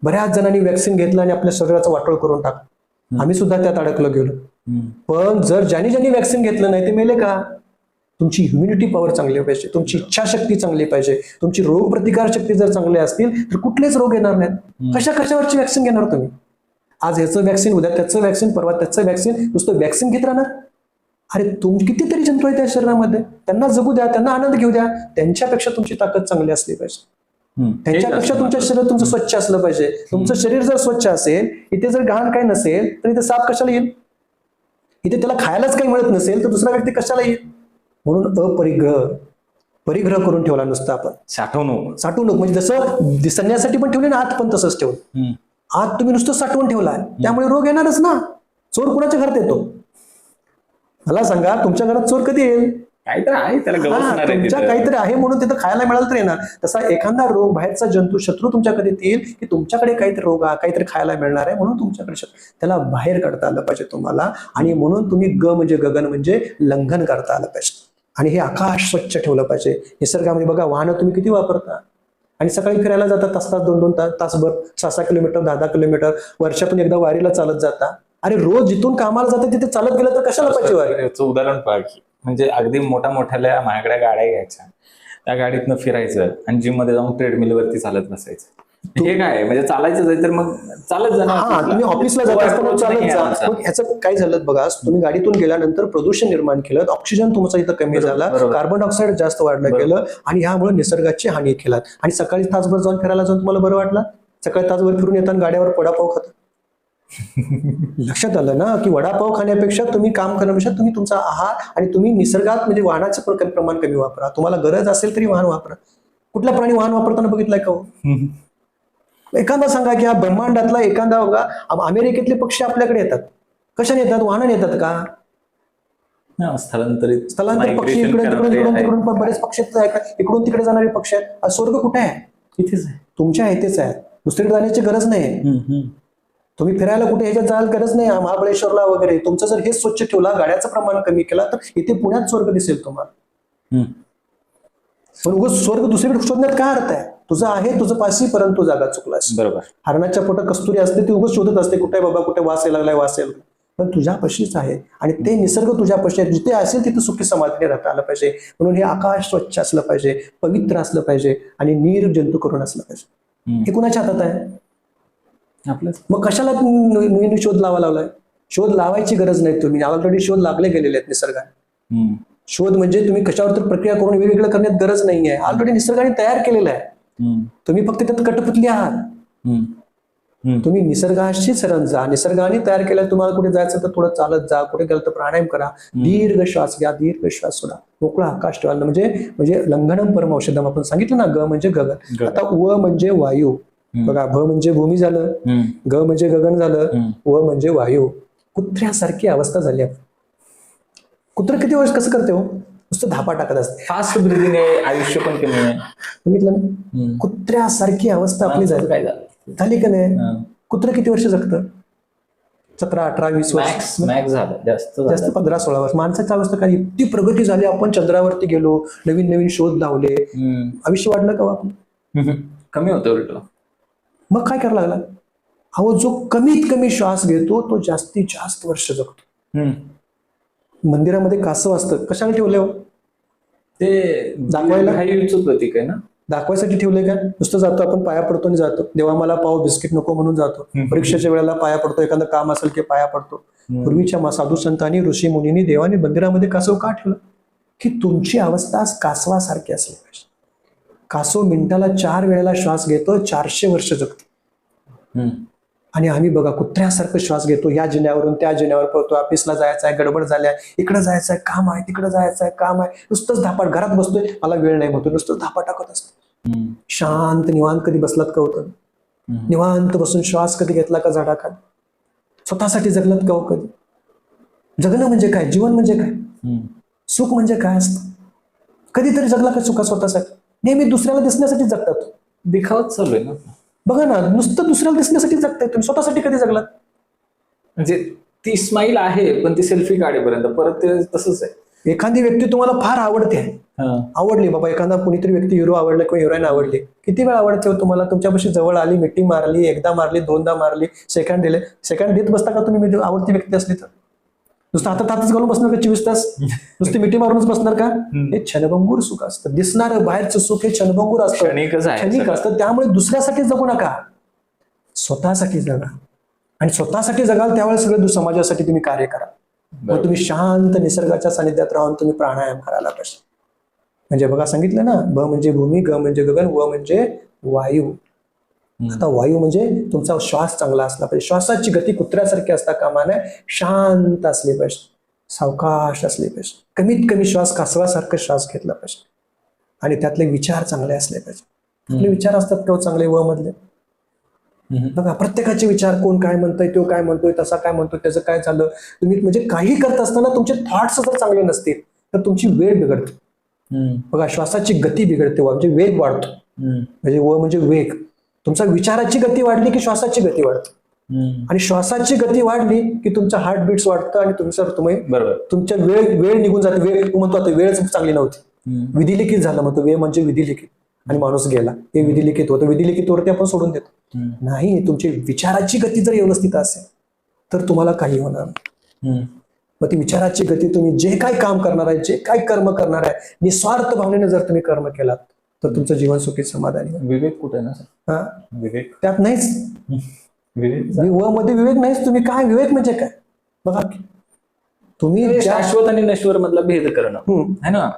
बऱ्याच जणांनी वॅक्सिन घेतलं आणि आपल्या शरीराचं वाटोळ करून टाकलं. आम्ही सुद्धा त्यात अडकलो गेलो. पण जर ज्यांनी वॅक्सिन घेतलं नाही ते मेले का? तुमची ह्युमिनिटी पॉवर चांगली पाहिजे, तुमची इच्छाशक्ती चांगली पाहिजे, तुमची रोगप्रतिकार शक्ती जर चांगली असतील तर कुठलेच रोग येणार नाहीत. कशावरची वॅक्सिन घेणार तुम्ही? आज ह्याचं वॅक्सिन, उद्या त्याचं वॅक्सिन, परवा त्याचं वॅक्सिन, नुसतं वॅक्सिन घेत राहणार? अरे कितीतरी जंतू आहेत त्या शरीरामध्ये, त्यांना जगू द्या, त्यांना आनंद घेऊ द्या. त्यांच्यापेक्षा तुमची ताकद चांगली असली पाहिजे. त्यांच्यापेक्षा तुमच्या शरीर तुमचं स्वच्छ असलं पाहिजे. तुमचं शरीर जर स्वच्छ असेल, इथे जर घाण काय नसेल तर इथे साप कशाला येईल? इथे त्याला खायलाच काही मिळत नसेल तर दुसरा व्यक्ती कशाला येईल? म्हणून परिग्रह करून ठेवला नुसतं आपण. साठवणूक म्हणजे जसं दिसण्यासाठी पण ठेवले ना, आत पण तसंच ठेवलं. आत तुम्ही नुसतं साठवून ठेवलाय, त्यामुळे रोग येणारच ना. चोर कुणाच्या घरात येतो? मला सांगा, तुमच्या घरात चोर कधी येईल?
काहीतरी आहे त्याला,
तुमच्या काहीतरी आहे म्हणून तिथं खायला मिळालं तर येणार. तसा एखादा रोग, बाहेरचा जंतू, शत्रू तुमच्याकडे येईल की तुमच्याकडे काहीतरी रोग, काहीतरी खायला मिळणार आहे म्हणून तुमच्याकडे त्याला बाहेर काढता आलं पाहिजे तुम्हाला. आणि म्हणून तुम्ही ग म्हणजे गगन म्हणजे लंघन करता आलं पाहिजे. आणि हे आकाश स्वच्छ ठेवलं पाहिजे. निसर्गामध्ये बघा, वाहनं तुम्ही किती वापरता आणि सकाळी फिरायला जाता, तास 2-2 तासभर, 6-6 किलोमीटर, 10-10 किलोमीटर, वर्षातून एकदा वारीला चालत जाता. अरे रोज जिथून कामाला जातं तिथे चालत गेलं तर कशाला पाहिजे वारी?
याचं उदाहरण पहा की, म्हणजे अगदी मोठ्या माझ्याकडे गाड्या घ्यायच्या, त्या गाडीतनं फिरायचं आणि जिम मध्ये जाऊन ट्रेडमिलवरती चालत बसायचं. हे काय म्हणजे चालायचं जाईल तर मग चालत जाणार.
तुम्ही ऑफिसला जात असताना चालत जा. मग ह्याचं काय झालं बघा, तुम्ही गाडीतून गेल्यानंतर प्रदूषण निर्माण केलं, ऑक्सिजन तुमचा इथं कमी झाला, कार्बन डायऑक्साईड जास्त वाढलं गेलं आणि ह्यामुळे निसर्गाची हानी केलात. आणि सकाळी तासभर जाऊन फिरायला जाऊन तुम्हाला बरं वाटलं? सकाळी तासभर फिरून येताना गाड्यावर वडापाव खाता. लक्षात आलं ना की वडापाव खाण्यापेक्षा तुम्ही काम करण्यापेक्षा तुम्ही तुमचा आहार आणि तुम्ही निसर्गात म्हणजे वाहनाचं प्रमाण कमी वापरा. तुम्हाला गरज असेल तरी वाहन वापरा. कुठला प्राणी वाहन वापरताना बघितलाय का? एखादा सांगा की हा ब्रह्मांडातला एखादा बघा, अमेरिकेतले पक्षी आपल्याकडे येतात, कशाने येतात? वाहनाने येतात का?
स्थलांतरित
पक्षी इकडून बरेच पक्षी इकडून तिकडे जाणारे पक्षी आहेत. स्वर्ग कुठे आहे?
इथेच आहे,
तुमच्या इथेच आहे. दुसरीकडे जाण्याची गरज नाही. तुम्ही फिरायला कुठे ह्याच्यात जायला गरज नाही. महाबळेश्वरला वगैरे तुमचं जर हे स्वच्छ ठेवला, गाड्याचं प्रमाण कमी केला तर इथे पुण्यात स्वर्ग दिसेल तुम्हाला. पण उगाच स्वर्ग दुसरीकडे शोधण्यात काय अर्थ आहे? तुझं आहे, तुझं पाशी, परंतु जागा चुकलास.
बरोबर.
हरणाच्या पोटात कस्तुरी असते, ती उगाच शोधत असते, कुठे बाबा, कुठे वास यायला लागलाय, वास यायला. पण तुझ्यापाशीच आहे आणि ते निसर्ग तुझ्यापाशी आहे. जिथे असेल तिथे सुखी समाधानी राहता आलं पाहिजे. म्हणून हे आकाश स्वच्छ असलं पाहिजे, पवित्र असलं पाहिजे आणि निर्जंतू करून असलं पाहिजे. हे कुणाच्या हातात आहे?
आपलं.
मग कशाला नवीन शोध लावायला? शोध लावायची गरज नाही. तुम्ही ऑलरेडी शोध लागले गेलेले आहेत निसर्गाने. शोध म्हणजे तुम्ही कशावर तर प्रक्रिया करून वेगवेगळं करण्यात गरज नाहीये. ऑलरेडी निसर्गाने तयार केलेलं आहे. तुम्ही फक्त त्यात कटपुतली आहात. तुम्ही निसर्गाशी सरळ जा. निसर्गाने तयार केलं. तुम्हाला कुठे जायचं तर थोडं चालत जा, कुठे गेलं तर प्राणायाम करा, दीर्घ श्वास घ्या, दीर्घ श्वास सोडा, मोकळा आकाश ठेवायला. म्हणजे लंघनम परम औषधम आपण सांगितलं ना. ग म्हणजे गगन. आता व म्हणजे वायू. बघा, भ म्हणजे भूमी झालं, ग म्हणजे गगन झालं, व म्हणजे वायू. कुत्र्यासारखी अवस्था झाली. कुत्र किती वर्ष कसं करते हो? नुसतं धापा टाकत असते.
फास्ट ब्रिदिंग आहे, आयुष्य पण कमी आहे.
बघितलं ना, कुत्र्यासारखी अवस्था आपली झाली का नाही? कुत्र किती वर्ष जगतं? 17, 18, 20 वर्ष
मॅक्स झालं. जास्त
15-16 वर्ष. माणसाची अवस्था काय? इतकी प्रगती झाली. आपण चंद्रावरती गेलो, नवीन नवीन शोध लावले. आयुष्य वाढलं का आपण?
कमी होतं उलट.
मग काय करायला लागला? अहो, जो कमीत कमी श्वास घेतो तो जास्तीत जास्त वर्ष जगतो. मंदिरामध्ये कासव असतं. कशाने ठेवले हो?
ते
दाखवायला.
प्रतीक आहे ना.
दाखवायसाठी ठेवले का? नुसतं जातो आपण, पाया पडतो आणि जातो. देवा मला पाव बिस्किट नको म्हणून जातो. परीक्षेच्या वेळेला पाया पडतो, एखादं काम असेल की पाया पडतो. पूर्वीच्या साधू संतांनी, ऋषी मुनींनी, देवाने मंदिरामध्ये कासव का ठेवलं? की तुमची अवस्था कासवासारखी असली पाहिजे. कासव मिनिटाला 4 वेळेला श्वास घेतो, 400 वर्ष जगतो. आणि आम्ही बघा कुत्र्यासारखं श्वास घेतो. या जिन्यावरून त्या जिन्यावर पळतो. ऑफिसला जायचं आहे, गडबड झाल्या, इकडे जायचं आहे, काम आहे, तिकडे जायचं आहे, काम आहे. नुसतंच धापा. घरात बसतोय, मला वेळ नाही म्हणतो, नुसतंच धापा टाकत असतो. शांत निवांत कधी बसलात का होतं? निवांत बसून श्वास कधी घेतला का झाडाखाली? स्वतःसाठी जगलात का हो कधी? जगणं म्हणजे काय? जीवन म्हणजे काय? सुख म्हणजे काय असतं? कधीतरी जगला का सुखा स्वतःसाठी? नेहमी दुसऱ्याला दिसण्यासाठी जगतात.
दिखावाच चालू आहे ना.
बघा ना, नुसतं दुसऱ्याला दिसण्यासाठी जगताय तुम्ही. स्वतःसाठी कधी जगलात?
म्हणजे ती स्माईल आहे, पण ती सेल्फी काढेपर्यंत परत ते तसंच आहे.
एखादी व्यक्ती तुम्हाला फार आवडते आहे, आवडली बाबा, एखादा कुणीतरी व्यक्ती हिरो आवडला किंवा हिरोईन आवडली, किती वेळ आवडते हो तुम्हाला? तुमच्यापाशी जवळ आली, मिटिंग मारली, एकदा मारली, दोनदा मारली, सेकंड दिले, सेकंड देत बसता का तुम्ही? आवडती व्यक्ती असली तर नुसतं हातात घालून बसणार का 24 तास? नुसती मिठी मारूनच बसणार का? हे क्षणभंगूर सुख असतं. दिसणारं बाहेरचं सुख हे क्षणभंगूर असतं, क्षणिक असतं. त्यामुळे दुसऱ्यासाठी जगू नका, स्वतःसाठी जगा. आणि स्वतःसाठी जगाल त्यावेळेस सगळं समाजासाठी तुम्ही कार्य करा. मग तुम्ही शांत निसर्गाच्या सानिध्यात राहून तुम्ही प्राणायाम करायला पाहिजे. म्हणजे बघा सांगितलं ना, ब म्हणजे भूमी, ग म्हणजे गगन, व म्हणजे वायू. आता वायू म्हणजे तुमचा श्वास चांगला असला पाहिजे. श्वासाची गती कुत्र्यासारखी असता कामा नये. शांत असली पाहिजे, सावकाश असली पाहिजे. कमीत कमी श्वास कासवासारखं श्वास घेतला पाहिजे. आणि त्यातले विचार चांगले असले पाहिजे. आपले विचार असतात का चांगले व मधले? बघा, प्रत्येकाचे विचार, कोण काय म्हणतोय, तो काय म्हणतोय, तसा काय म्हणतोय, त्याचं काय झालं. तुम्ही म्हणजे काही करत असताना तुमचे थॉट्स जर चांगले नसतील तर तुमची वेळ बिघडते. बघा, श्वासाची गती बिघडते, म्हणजे वेग वाढतो. म्हणजे व म्हणजे वेग. तुमचा विचाराची गती वाढली की श्वासाची गती वाढते. आणि श्वासाची गती वाढली की तुमचं हार्टबीट्स वाढतं आणि तुम्ही तुमच्या वेळ निघून जाते. वेळ म्हणतो आता वेळच चांगली नव्हती, विधिलिखित झालं म्हणतो. वेळ म्हणजे विधिलिखित, आणि माणूस गेला. हे विधिलिखित होतं. विधिलिखित वरती आपण सोडून देतो. नाही, तुमची विचाराची गती जर व्यवस्थित असेल तर तुम्हाला काही होणार नाही. मग ती विचाराची गती, तुम्ही जे काय काम करणार आहे, जे काय कर्म करणार आहे, निस्वार्थ भावनेने जर तुम्ही कर्म केलात तर तुमचं जीवन सुखी समाधानी.
विवेक कुठे ना सर? विवेक
त्यात नाहीच. व मध्ये विवेक नाहीच. तुम्ही काय, विवेक म्हणजे काय? बघा, तुम्ही
शाश्वत आणि नश्वर मधला भेद करणं है ना.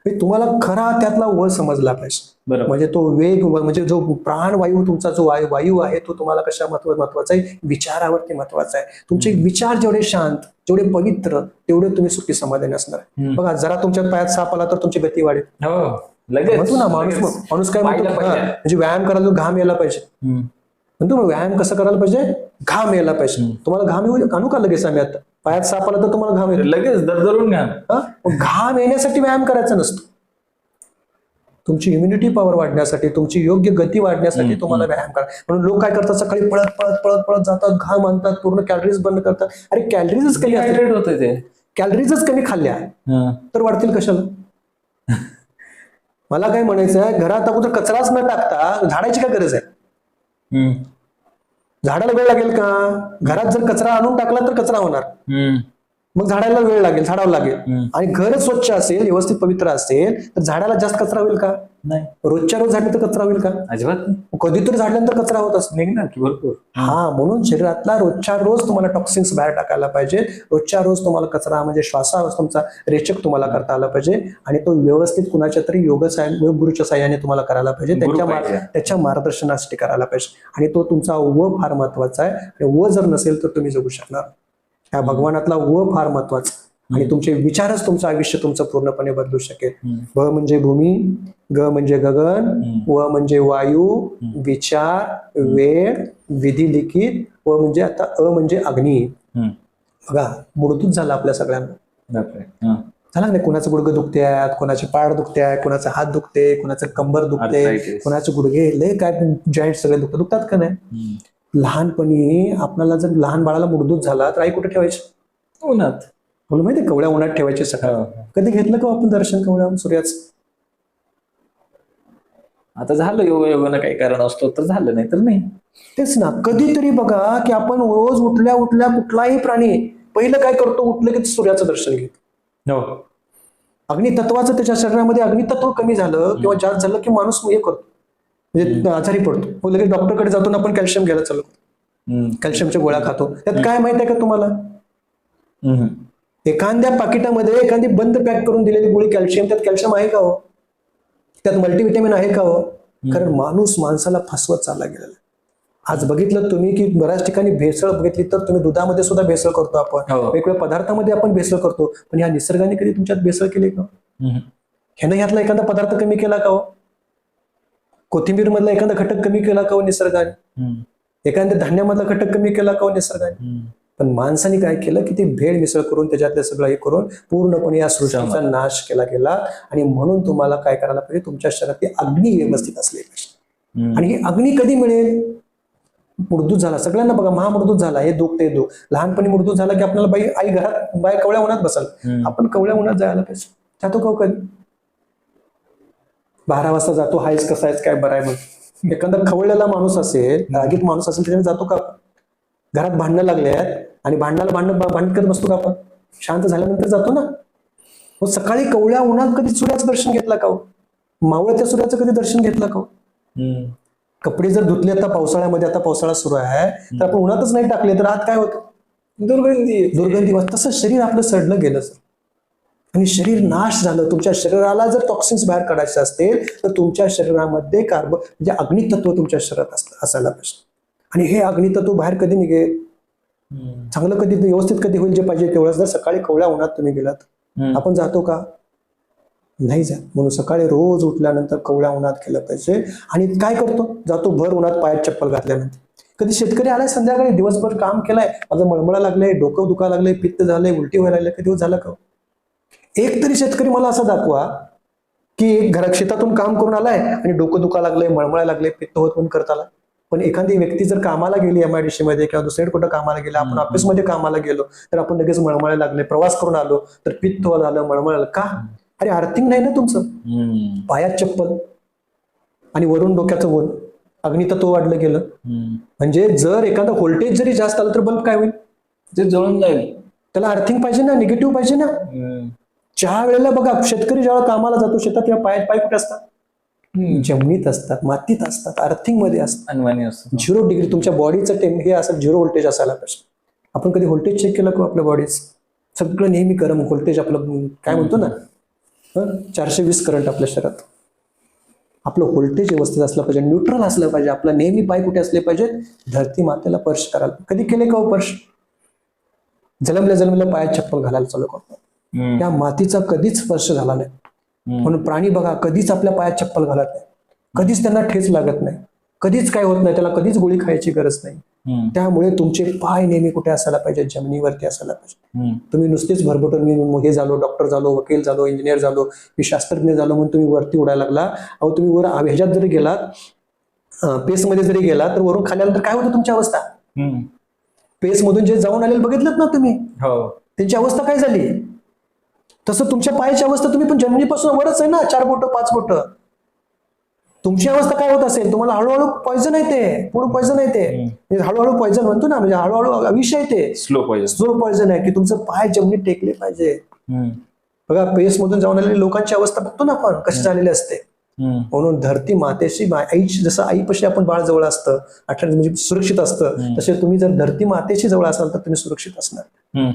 तुम्हाला खरा त्यातला व समजला पाहिजे. म्हणजे तो वेग, म्हणजे जो प्राणवायू तुमचा जो वायू आहे तो तुम्हाला कशा महत्वाचा आहे? विचारावरती महत्वाचा आहे. तुमचे विचार जेवढे शांत, जेवढे पवित्र, तेवढे तुम्ही सुखी समाधानी असणार. बघा, जरा तुमच्या पायात साप आला तर तुमची गती वाढेल. म्हणतो ना माणूस काय म्हणतो, म्हणजे व्यायाम करायला घाम यायला पाहिजे म्हणतो. मग व्यायाम कसं करायला पाहिजे? घाम यायला पाहिजे. तुम्हाला घाम येऊ आणू का लगेच? आम्ही आता पायात साप आला तर तुम्हाला घाम येईल
लगेच, दरदरून घाम.
घाम येण्यासाठी व्यायाम करायचा नसतो. तुमची इम्युनिटी पॉवर वाढण्यासाठी, तुमची योग्य गती वाढण्यासाठी तुम्हाला व्यायाम करा. म्हणून लोक काय करतात? सकाळी पळत पळत पळत पळत जातात, घाम आणतात, पूर्ण कॅलरीज बंद करतात. अरे कॅलरीजच कमी
होते, ते
कॅलरीजच कमी खाल्ल्या तर वाढतील कशाला? मला काय म्हणायचं आहे, घरात अगोदर कचराच न टाकता झाडाची काय गरज आहे? झाडाला वेळ लागेल का? घरात जर कचरा आणून टाकला तर कचरा होणार, मग झाडाला वेळ लागेल, झाडावं लागेल. आणि घर स्वच्छ असेल, व्यवस्थित पवित्र असेल तर झाडाला जास्त कचरा होईल का?
नाही.
रोजच्या रोज झाडलं तर कचरा होईल का?
अजिबात नाही.
कधीतरी झाडल्यानंतर कचरा होत असतो,
निघणार की भरपूर.
हा, म्हणून शरीरातला रोजच्या रोज तुम्हाला टॉक्सिन्स बाहेर टाकायला पाहिजे. रोजच्या रोज तुम्हाला कचरा म्हणजे श्वासावर तुमचा रेचक तुम्हाला करता आला पाहिजे. आणि तो व्यवस्थित कुणाच्या तरी योग गुरुच्या साह्याने तुम्हाला करायला पाहिजे, त्याच्या मार्गदर्शनासाठी करायला पाहिजे. आणि तो तुमचा व फार महत्वाचा आहे. आणि व जर नसेल तर तुम्ही जगू शकणार. या भगवानातला व फार महत्वाचा. आणि तुमचे विचारच तुमचं आयुष्य तुमचं पूर्णपणे बदलू शकेल. भ म्हणजे भूमी, ग म्हणजे गगन, व म्हणजे वायू, विचार, वेळ, विधी लिखित, व म्हणजे आता अ म्हणजे अग्नी. बघा, मूळतूच झाला आपल्या सगळ्यांना. झाला नाही, कोणाचं गुडघं दुखत्यात, कोणाचे पाड दुखत्यात, कोणाचा हात दुखते, कोणाचं कंबर दुखते, कोणाचे गुडघे लय काय जॉईंट सगळे दुखतात का नाही. लहानपणी आपल्याला जर लहान बाळाला मूळदूत झाला तर आई कुठे ठेवायची?
उन्हात.
बोल माहिती, कवड्या उन्हात ठेवायचे सकाळ. कधी घेतलं का आपण दर्शन कवड्या सूर्याचं?
आता झालं योगायोगानं काही कारण असतो तर झालं, नाही तर नाही.
तेच ना, कधीतरी बघा की आपण रोज उठल्या उठल्या कुठलाही प्राणी पहिलं काय करतो, उठलं की सूर्याचं दर्शन घेतो. अग्नितत्वाचं त्याच्या शरीरामध्ये अग्नितत्व कमी झालं किंवा जास्त झालं की माणूस हे करतो, म्हणजे आजारी पडतो. लगेच डॉक्टरकडे जातो ना आपण, कॅल्शियम घ्यायला चालू, कॅल्शियमच्या गोळ्या खातो. त्यात काय माहित आहे का तुम्हाला? एखाद्या पाकिटामध्ये एखादी बंद पॅक करून दिलेली गोळी कॅल्शियम, त्यात कॅल्शियम आहे का हो? त्यात मल्टीव्हिटॅमिन आहे का हो? कारण माणूस माणसाला फसवत चालला गेलेला. आज बघितलं तुम्ही की बऱ्याच ठिकाणी भेसळ बघितली तर तुम्ही दुधामध्ये सुद्धा भेसळ करतो आपण, वेगवेगळ्या पदार्थामध्ये आपण भेसळ करतो. पण या निसर्गाने कधी तुमच्यात भेसळ केली का? ह्यानं ह्यातला एखादा पदार्थ कमी केला का हो? कोथिंबीर मधला एखादा घटक कमी केला का हो निसर्गाने? एखाद्या धान्यामधला घटक कमी केला का हो निसर्गाने? पण माणसाने काय केलं की ते भेळ मिसळ करून त्याच्यातलं सगळं हे करून पूर्णपणे या सृष्टीचा नाश केला गेला. आणि म्हणून तुम्हाला काय करायला पाहिजे, तुमच्या शरीरात ती अग्नी व्यवस्थित असली पाहिजे. आणि ही अग्नी कधी मिळेल? मूर्धूत झाला, सगळ्यांना बघा महामूर्धूत झाला, हे दुःख ते दुःख. लहानपणी मूर्धूत झाला की आपल्याला बाई आई घरात बाय कवळ्या उन्हात बसाल, आपण कवळ्या उन्हात जायला पाहिजे. जातो का कधी? 12 वाजता जातो, हायच कसा आहेस, काय बरं आहे मग. एखादा खवळलेला माणूस असेल, रागीत माणूस असेल, त्याच्याने जातो का? घरात भांडणं लागल्यात आणि भांडणाला भांडण करत बसतो का आपण? शांत झाल्यानंतर जातो ना. मग सकाळी कवळ्या उन्हात कधी सूर्याचं दर्शन घेतलं का हो? मावळत्या सूर्याचं कधी दर्शन घेतलं का हो? कपडे जर धुतले आता पावसाळ्यामध्ये, आता पावसाळा सुरू आहे, तर आपण उन्हातच नाही टाकले तर आत काय होतं? दुर्गंधी. तसं शरीर आपलं सडलं गेलं सर, आणि शरीर नाश झालं. तुमच्या शरीराला जर टॉक्सिन्स बाहेर काढायचे असतील तर तुमच्या शरीरामध्ये कार्बन म्हणजे अग्नितत्व तुमच्या शरीरात असायला पाहिजे. आणि हे अग्नितत्व बाहेर कधी निघेल? चांगलं कधी व्यवस्थित कधी होईल जे पाहिजे तेवढंच. जर सकाळी कवळ्या उन्हात तुम्ही गेलात, आपण जातो का? नाही जात. म्हणून सकाळी रोज उठल्यानंतर कवळ्या उन्हात केलं पाहिजे. आणि काय करतो? जातो भर उन्हात पायात चप्पल घातल्यानंतर. कधी शेतकरी आलाय संध्याकाळी, दिवसभर काम केलंय, माझं मळमळा लागलंय, डोकं दुखा लागलंय, पित्त झालंय, उलटी व्हायला लागले, कधी झालं का? एक तरी शेतकरी मला असं दाखवा की घरात शेतातून काम करून आलाय आणि डोकं दुखा लागलंय, मळमळा लागले, पित्त होत म्हणून करत आला. पण एखादी व्यक्ती जर कामाला गेली MIDC मध्ये किंवा दुसरीकडे कुठं कामाला गेला, आपण ऑफिसमध्ये कामाला गेलो तर आपण लगेच मळमळायला लागले, प्रवास करून आलो तर पित्त झालं, मळमळ का? अरे अर्थिंग नाही ना तुमचं. पायात चप्पल आणि वरून डोक्याचं ऊन, अग्नितत्व वाढलं गेलं. म्हणजे जर एखादा व्होल्टेज जरी जास्त आलं तर बल्ब काय होईल?
ते जळून जाईल.
त्याला अर्थिंग पाहिजे ना, निगेटिव्ह पाहिजे ना. ज्या वेळेला बघा शेतकरी जेव्हा कामाला जातो शेतात, या पाय कुठे असतात? जमिनीत असतात, मातीत असतात, अर्थिंग मध्ये असतात. 0 डिग्री तुमच्या बॉडीचं हे असं 0 व्होल्टेज असायला पाहिजे. आपण कधी व्होल्टेज चेक केलं का आपल्या बॉडीच? सगळं नेहमी गरम व्होल्टेज, आपलं काय म्हणतो ना 420 करंट आपल्या शरीरात. आपलं व्होल्टेज व्यवस्थित असलं पाहिजे, न्यूट्रल असलं पाहिजे. आपलं नेहमी पाय कुठे असले पाहिजेत? धरती मातेला स्पर्श करायला. कधी केले का स्पर्श? जन्मल्या पायात चप्पल घालायला चालू करतो, त्या मातीचा कधीच स्पर्श झाला नाही. म्हणून प्राणी बघा कधीच आपल्या पायात चप्पल घालत नाही, कधीच त्यांना ठेच लागत नाही, कधीच काय होत नाही, त्याला कधीच गोळी खायची गरज नाही. त्यामुळे तुमचे पाय नेहमी कुठे असायला पाहिजे? जमिनीवरती असायला पाहिजे. तुम्ही नुसतेच भरभटून मी हे झालो, डॉक्टर झालो, वकील झालो, इंजिनियर झालो, मी शास्त्रज्ञ झालो म्हणून तुम्ही वरती उडायला लागला. अहो तुम्ही वर ह्याच्यात जरी गेलात, पेसमध्ये जरी गेलात तर वरून खाल्यानंतर काय होतं तुमची अवस्था? पेस मधून जे जाऊन आलेले बघितलं ना तुम्ही, त्यांची अवस्था काय झाली? तसं तुमच्या पायाची अवस्था, तुम्ही पण जमिनीपासून वरच आहे ना, 4 बोटं 5 बोटं. तुमची अवस्था काय होत असेल, तुम्हाला हळूहळू पॉइझन येते, पुढे पॉइझन येते, हळूहळू पॉइझन म्हणतो ना, म्हणजे हळूहळू विष येते,
स्लो
पॉइझन आहे की तुमचं पाय जमिनीत टेकले पाहिजे. बघा पेस मधून जाऊन आलेल्या लोकांची अवस्था बघतो ना आपण कशी झालेली असते. म्हणून धरती मातेशी आईची, जसं आईपाशी आपण बाळ जवळ असतं म्हणजे सुरक्षित असतं, तसे तुम्ही जर धरती मातेशी जवळ असाल तर तुम्ही सुरक्षित असणार.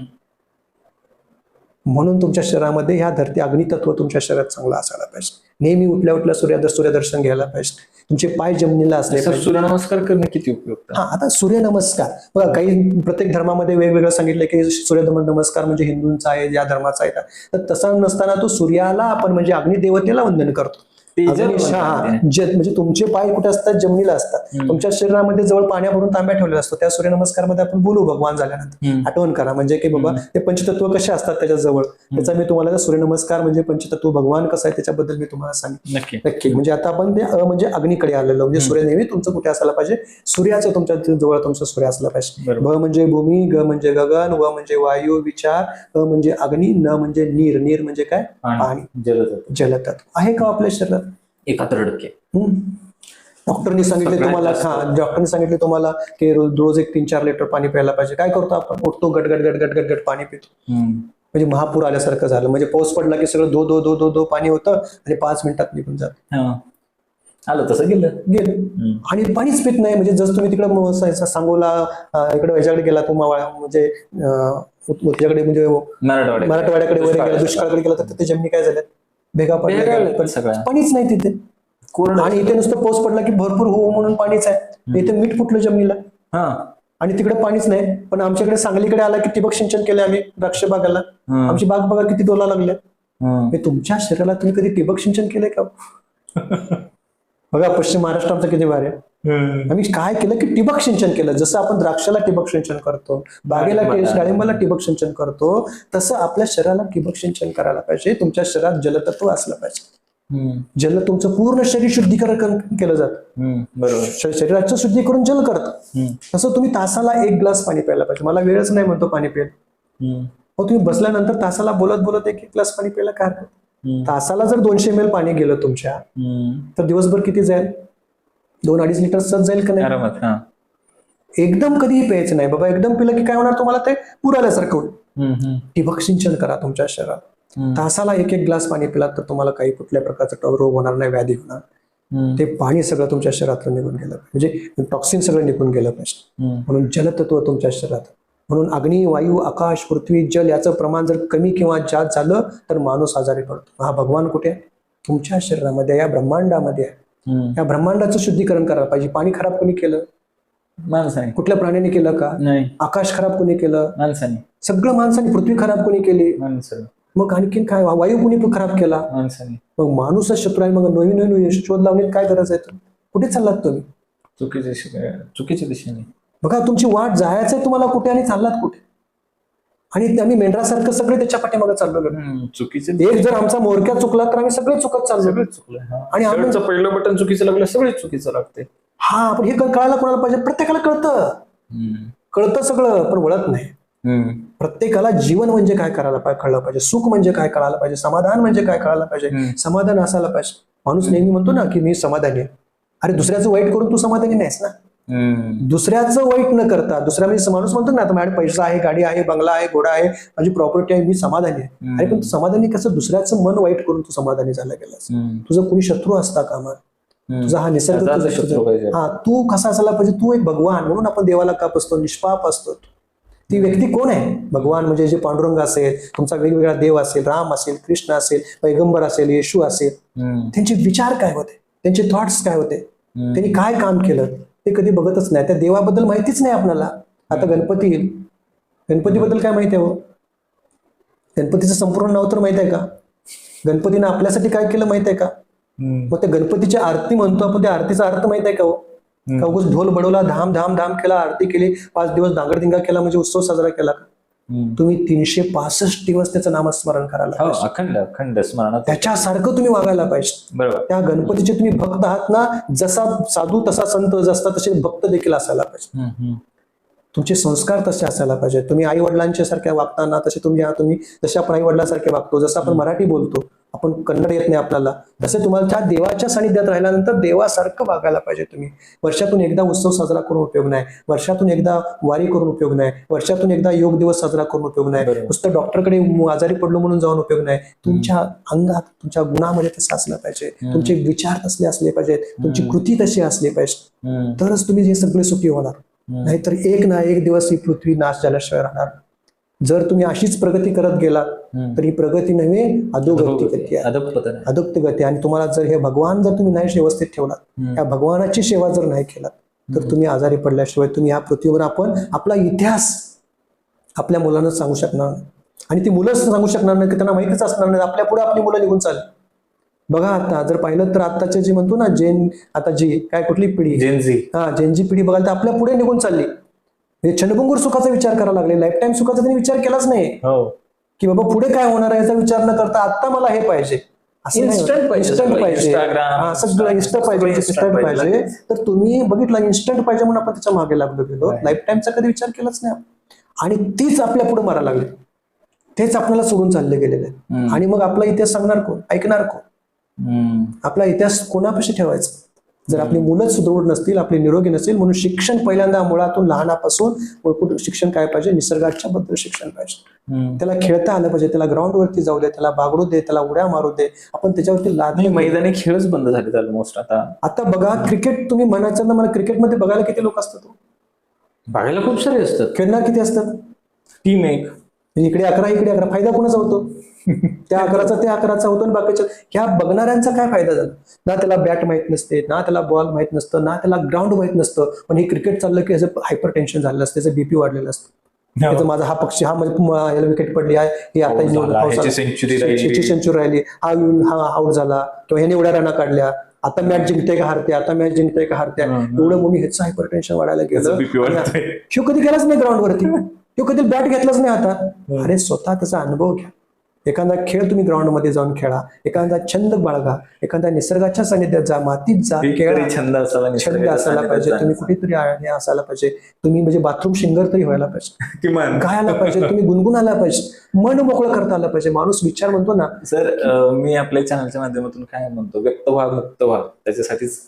म्हणून तुमच्या शरीरामध्ये ह्या धरती अग्नितत्व तुमच्या शरीरात चांगलं असायला पाहिजे. नेहमी उठल्या उठल्या सूर्यदर्शन घ्यायला पाहिजे, तुमचे पाय जमिनीला असले पाहिजे.
सूर्यनमस्कार करणे किती उपयुक्त.
हा, आता सूर्यनमस्कार बघा, काही प्रत्येक धर्मामध्ये वेगवेगळं सांगितलं की सूर्यनमस्कार म्हणजे हिंदूंचा आहे, या धर्माचा आहे, तर तसा नसताना तो सूर्याला आपण म्हणजे अग्निदेवतेला वंदन करतो. म्हणजे तुमचे पाय कुठे असतात, जमिनीला असतात. तुमच्या शरीरामध्ये जवळ पाण्याभरून तांब्या ठेवलेला असतो. त्या सूर्यनमस्कार मध्ये आपण बोलू भगवान झाल्यानंतर, आठवण करा म्हणजे की बाबा ते पंचतत्व कसे असतात त्याच्या जवळ, त्याचा मी तुम्हाला सूर्यनमस्कार म्हणजे पंचतत्व भगवान कसं आहे त्याच्याबद्दल मी तुम्हाला सांगितलं. नक्की म्हणजे आता आपण ते म्हणजे अग्नीकडे आलेलो, म्हणजे सूर्य नेहमी तुमचं कुठे असायला पाहिजे, सूर्याचं तुमच्या जवळ तुमचं सूर्य असला पाहिजे. भ म्हणजे भूमी, ग म्हणजे गगन, व म्हणजे वायू विचार, अ म्हणजे अग्नी, न म्हणजे नीर, नीर म्हणजे काय, पाणी, जलतत्व आहे का आपल्या शरीरात
71%.
डॉक्टरनी सांगितले तुम्हाला, डॉक्टरनी सांगितले तुम्हाला की रोज 1-3-4 लिटर पाणी प्यायला पाहिजे. काय करतो आपण, उठतो गटगट गटगट गटगट पाणी पितो, म्हणजे महापूर आल्यासारखं झालं. म्हणजे पाऊस पडला की सगळं दो दो दो दो दो पाणी होतं आणि 5 मिनिटात निघून जात.
आलं तसं गेलं
आणि पाणीच पित नाही. म्हणजे जसं तुम्ही तिकडे सांगोला इकडे ह्याच्याकडे गेला तुम्हाला, म्हणजे त्याच्याकडे म्हणजे मराठवाड्याकडे वगैरे गेला, दुष्काळाकडे गेला तर तिथे जमिनी काय झाल्यात, भेगा पडल्या, पाणीच नाही तिथे. आणि इथे नुसतं पाऊस पडला की भरपूर हो म्हणून पाणीच आहे. इथे मीठ फुटलं जमिनीला आणि तिकडे पाणीच नाही. पण आमच्याकडे सांगलीकडे आला की ठिबक सिंचन केलं आम्ही द्राक्ष बागाला, आमची बाग बघा किती डोला लागल्या. तुमच्या शरीराला तुम्ही कधी ठिबक सिंचन केलंय का? बघा पश्चिम महाराष्ट्र आमचं किती भारी आहे. आम्ही काय केलं की ठिबक सिंचन केलं. जसं आपण द्राक्षाला ठिबक सिंचन करतो, बागेला डाळिंबाला ठिबक सिंचन करतो, तसं आपल्या शरीराला ठिबक सिंचन करायला पाहिजे. तुमच्या शरीरात जलतत्व असलं पाहिजे. जल तुमचं पूर्ण शरीर शुद्धीकरण केलं जातं. बरोबर, शरीराचं शुद्धीकरण जल करतं. तसं तुम्ही तासाला 1 ग्लास पाणी प्यायला पाहिजे. मला वेळच नाही म्हणतो पाणी प्यायला. मग तुम्ही बसल्यानंतर तासाला बोलत बोलत 1 ग्लास पाणी प्यायला काय हरकत. तासाला जर 200 ml पाणी गेलं तुमच्या, तर दिवसभर किती जाईल, 2-2.5 लिटर सहज जाईल का नाही. एकदम कधीही प्यायचं नाही बाबा. एकदम पिलं की काय होणार, तुम्हाला ते पूर आल्यासारखं होईल. ठिबक सिंचन करा तुमच्या शरीरात. तासाला 1-1 ग्लास पाणी पिलात तर तुम्हाला काही कुठल्या प्रकारचा रोग होणार नाही, व्याधी होणार. ते पाणी सगळं तुमच्या शरीरातून निघून गेलं, म्हणजे टॉक्सिन सगळं निघून गेलं पाहिजे. म्हणून जलतत्व तुमच्या शरीरात. म्हणून अग्नी, वायू, आकाश, पृथ्वी, जल याचं प्रमाण जर कमी किंवा जास्त झालं तर माणूस आजारी पडतो. हा भगवान कुठे आहे, तुमच्या शरीरामध्ये, या ब्रह्मांडामध्ये आहे. या ब्रह्मांडाचं शुद्धीकरण करायला पाहिजे. पाणी खराब कोणी केलं, माणसाने. कुठल्या प्राण्याने केलं का, नाही. आकाश खराब कोणी केलं, माणसाने. सगळं माणसाने. पृथ्वी खराब कोणी केली, माणसाने. मग आणखीन काय, वायू कोणी खराब केला, माणसाने. मग माणूसच शत्रू आहे. मग नवीन नवीन शोध लावण्यात काय गरज आहे, कुठे चाललात तुम्ही, चुकीच्या दिशेने. बघा तुमची वाट जायचंय तुम्हाला कुठे आणि चाललात कुठे. आणि आम्ही मेंढरासारखं सगळे त्याच्या पाठीमागे चाललो. चुकीचे एक जर आमचा मोरक्या चुकला तर आम्ही सगळे चुकत चाललो. आणि आमचं पहिलं बटन चुकीचं लागलं, सगळे चुकीचं लागते. हा, पण हे कळायला कोणाला पाहिजे, प्रत्येकाला कळतं सगळं, पण वळत नाही. प्रत्येकाला जीवन म्हणजे काय करायला कळलं पाहिजे, सुख म्हणजे काय कळायला पाहिजे, समाधान म्हणजे काय कळायला पाहिजे, समाधान असायला पाहिजे. माणूस नेहमी म्हणतो ना की मी समाधानी आहे. अरे दुसऱ्याचं वाईट करून तू समाधानी नाहीस ना. दुसऱ्याचं वाईट न करता, दुसऱ्या माणूस म्हणतो ना, माझ्याकडे पैसा आहे, गाडी आहे, बंगला आहे, घोडा आहे, माझी प्रॉपर्टी आहे, मी समाधानी आहे. अरे पण तू समाधानी कसं, दुसऱ्याचं मन वाईट करून तू समाधानी झाला गेलास. तुझं कुणी शत्रू असता कामा, तुझा हा निसर्ग, हा तू कसा असायला पाहिजे, तू एक भगवान. म्हणून आपण देवाला का असतो, निष्पाप असतो. ती व्यक्ती कोण आहे, भगवान म्हणजे जे पांडुरंग असेल, तुमचा वेगवेगळा देव असेल, राम असेल, कृष्ण असेल, पैगंबर असेल, येशू असेल, त्यांचे विचार काय होते, त्यांचे थॉट्स काय होते, त्यांनी काय काम केलं ते कधी बघतच नाही. त्या देवाबद्दल माहितीच नाही आपल्याला. आता गणपती येईल, गणपतीबद्दल काय माहिती आहे हो, गणपतीचं संपूर्ण नाव तर माहित आहे का, गणपतीनं आपल्यासाठी काय केलं माहित आहे का. मग त्या गणपतीची आरती म्हणतो आपण, त्या आरतीचा अर्थ माहित आहे का हो. ढोल बडवला, धाम धाम धाम केला, आरती केली, 5 दिवस दांगडदिंगा केला, म्हणजे उत्सव साजरा केला का. तुम्ही 365 दिवस त्याचं नामस्मरण करायला, अखंड स्मरण, त्याच्यासारखं तुम्ही वागायला पाहिजे. बरोबर, त्या गणपतीचे तुम्ही भक्त आहात ना, जसा साधू तसा संत, जसा तसे भक्त देखील असायला पाहिजे. तुमचे संस्कार तसे असायला पाहिजे. तुम्ही आई वडिलांच्या सारख्या वागताना तसे तुम्ही जसे आपण आई वडिलांसारखे वागतो, जसं आपण मराठी बोलतो, आपण कन्नड येत नाही आपल्याला, तसे तुम्हाला त्या देवाच्या सानिध्यात राहिल्यानंतर देवासारखं वागायला पाहिजे तुम्ही. वर्षातून एकदा उत्सव साजरा करून उपयोग नाही, वर्षातून एकदा वारी करून उपयोग नाही, वर्षातून एकदा योग दिवस साजरा करून उपयोग नाही, नुसतं डॉक्टरकडे आजारी पडलो म्हणून जाऊन उपयोग नाही. तुमच्या अंगात, तुमच्या गुणामध्ये तसं असलं पाहिजे, तुमचे विचार तसले असले पाहिजेत, तुमची कृती तशी असली पाहिजे, तरच तुम्ही हे सगळे सुखी होणार. नाहीतर एक ना एक दिवस ही पृथ्वी नाश झाल्याशिवाय राहणार. जर तुम्ही अशीच प्रगती करत गेला तर ही प्रगती नव्हे, अधोगती गती आहे, अधोगती गती. आणि तुम्हाला जर हे भगवान जर तुम्ही नाही व्यवस्थित ठेवलात, या भगवानाची सेवा जर नाही केलात, तर तुम्ही आजारी पडल्याशिवाय तुम्ही ह्या पृथ्वीवर आपण आपला इतिहास आपल्या मुलांना सांगू शकणार नाही. आणि ती मुलं सांगू शकणार नाही की त्यांना माहितीच असणार नाही. आपल्या पुढे आपली मुलं निघून चालली. बघा आता जर पाहिलं तर आताचे जे म्हणतो ना आता जी काय कुठली पिढी, जेनजी पिढी बघाल तर आपल्या पुढे निघून चालली. क्षणभंगूर सुखाचा विचार करायला लागले, लाईफ टाईम सुखाचा त्यांनी विचार केलाच नाही की बाबा पुढे काय होणार आहे याचा विचार न करता आता मला हे पाहिजे, इन्स्टंट पाहिजे, सगळं इन्स्टंट पाहिजे. तर तुम्ही बघितलं इन्स्टंट पाहिजे म्हणून आपण त्याच्या मागे लागलो गेलो, लाईफ टाईमचा कधी विचार केलाच नाही. आणि तीच आपल्या पुढे मारायला लागली, तेच आपल्याला सोडून चालले गेलेले. आणि मग आपला इतिहास सांगणार कोण, ऐकणार कोण? आपला इतिहास कोणापाशी ठेवायचा जर आपली मुलंच सुदृढ नसतील, आपली निरोगी नसतील. म्हणून शिक्षण पहिल्यांदा मुळातून लहानापासून शिक्षण काय पाहिजे, निसर्गाच्या बद्दल शिक्षण पाहिजे. त्याला खेळता आलं पाहिजे, त्याला ग्राउंड वरती जाऊ दे, त्याला बागडू दे, त्याला उड्या मारू दे. आपण त्याच्यावरती
नाही, मैदानी खेळच बंद झाले ऑलमोस्ट.
आता बघा क्रिकेट तुम्ही म्हणायचं ना, मला क्रिकेटमध्ये बघायला किती लोक असतात,
बघायला खूप सारे असतात.
खेळणार किती असतात,
टीम एक,
इकडे 11 इकडे 11. फायदा कोणाचा होतो, त्या 11चा होतो. आणि बाकीच्या ह्या बघणाऱ्यांचा काय फायदा झाला? ना त्याला बॅट माहित नसते, ना त्याला बॉल माहित नसतं, ना त्याला ग्राउंड माहित नसतं. पण हे क्रिकेट चाललं की याचं हायपर टेन्शन झालेलं असतं, त्याचं बीपी वाढलेलं असतं. त्याचं माझा हा पक्षी, हा म्हणजे याला विकेट पडली आहे, हे आता सेंचुरी राहिली, हा आउट झाला, किंवा ह्याने एवढ्या रना काढल्या, आता मॅच जिंकते का हारते, आता मॅच जिंकते का हारते. एवढं म्हणून ह्याचं हायपर टेन्शन वाढायला गेलं. शिव कधी गेलाच नाही ग्राउंड वरती, तो कधी बॅट घेतलाच नाही. आता अरे स्वतः त्याचा अनुभव घ्या. एखादा खेळ तुम्ही ग्राउंड मध्ये जाऊन खेळा, एखादा छंद बाळगा, एखाद्या निसर्गाच्या सानिध्यात जा, मातीत जा, खेळा. छंद असायला पाहिजे, तुम्ही कुठेतरी असायला पाहिजे, तुम्ही म्हणजे बाथरूम सिंगर तरी व्हायला पाहिजे, गायला पाहिजे, तुम्ही गुणगुणायला पाहिजे, मन मोकळं करता आलं पाहिजे. माणूस विचार म्हणतो ना
सर, मी आपल्या चॅनलच्या माध्यमातून काय म्हणतो, व्यक्त व्हा, मुक्त व्हा, त्याच्यासाठीच.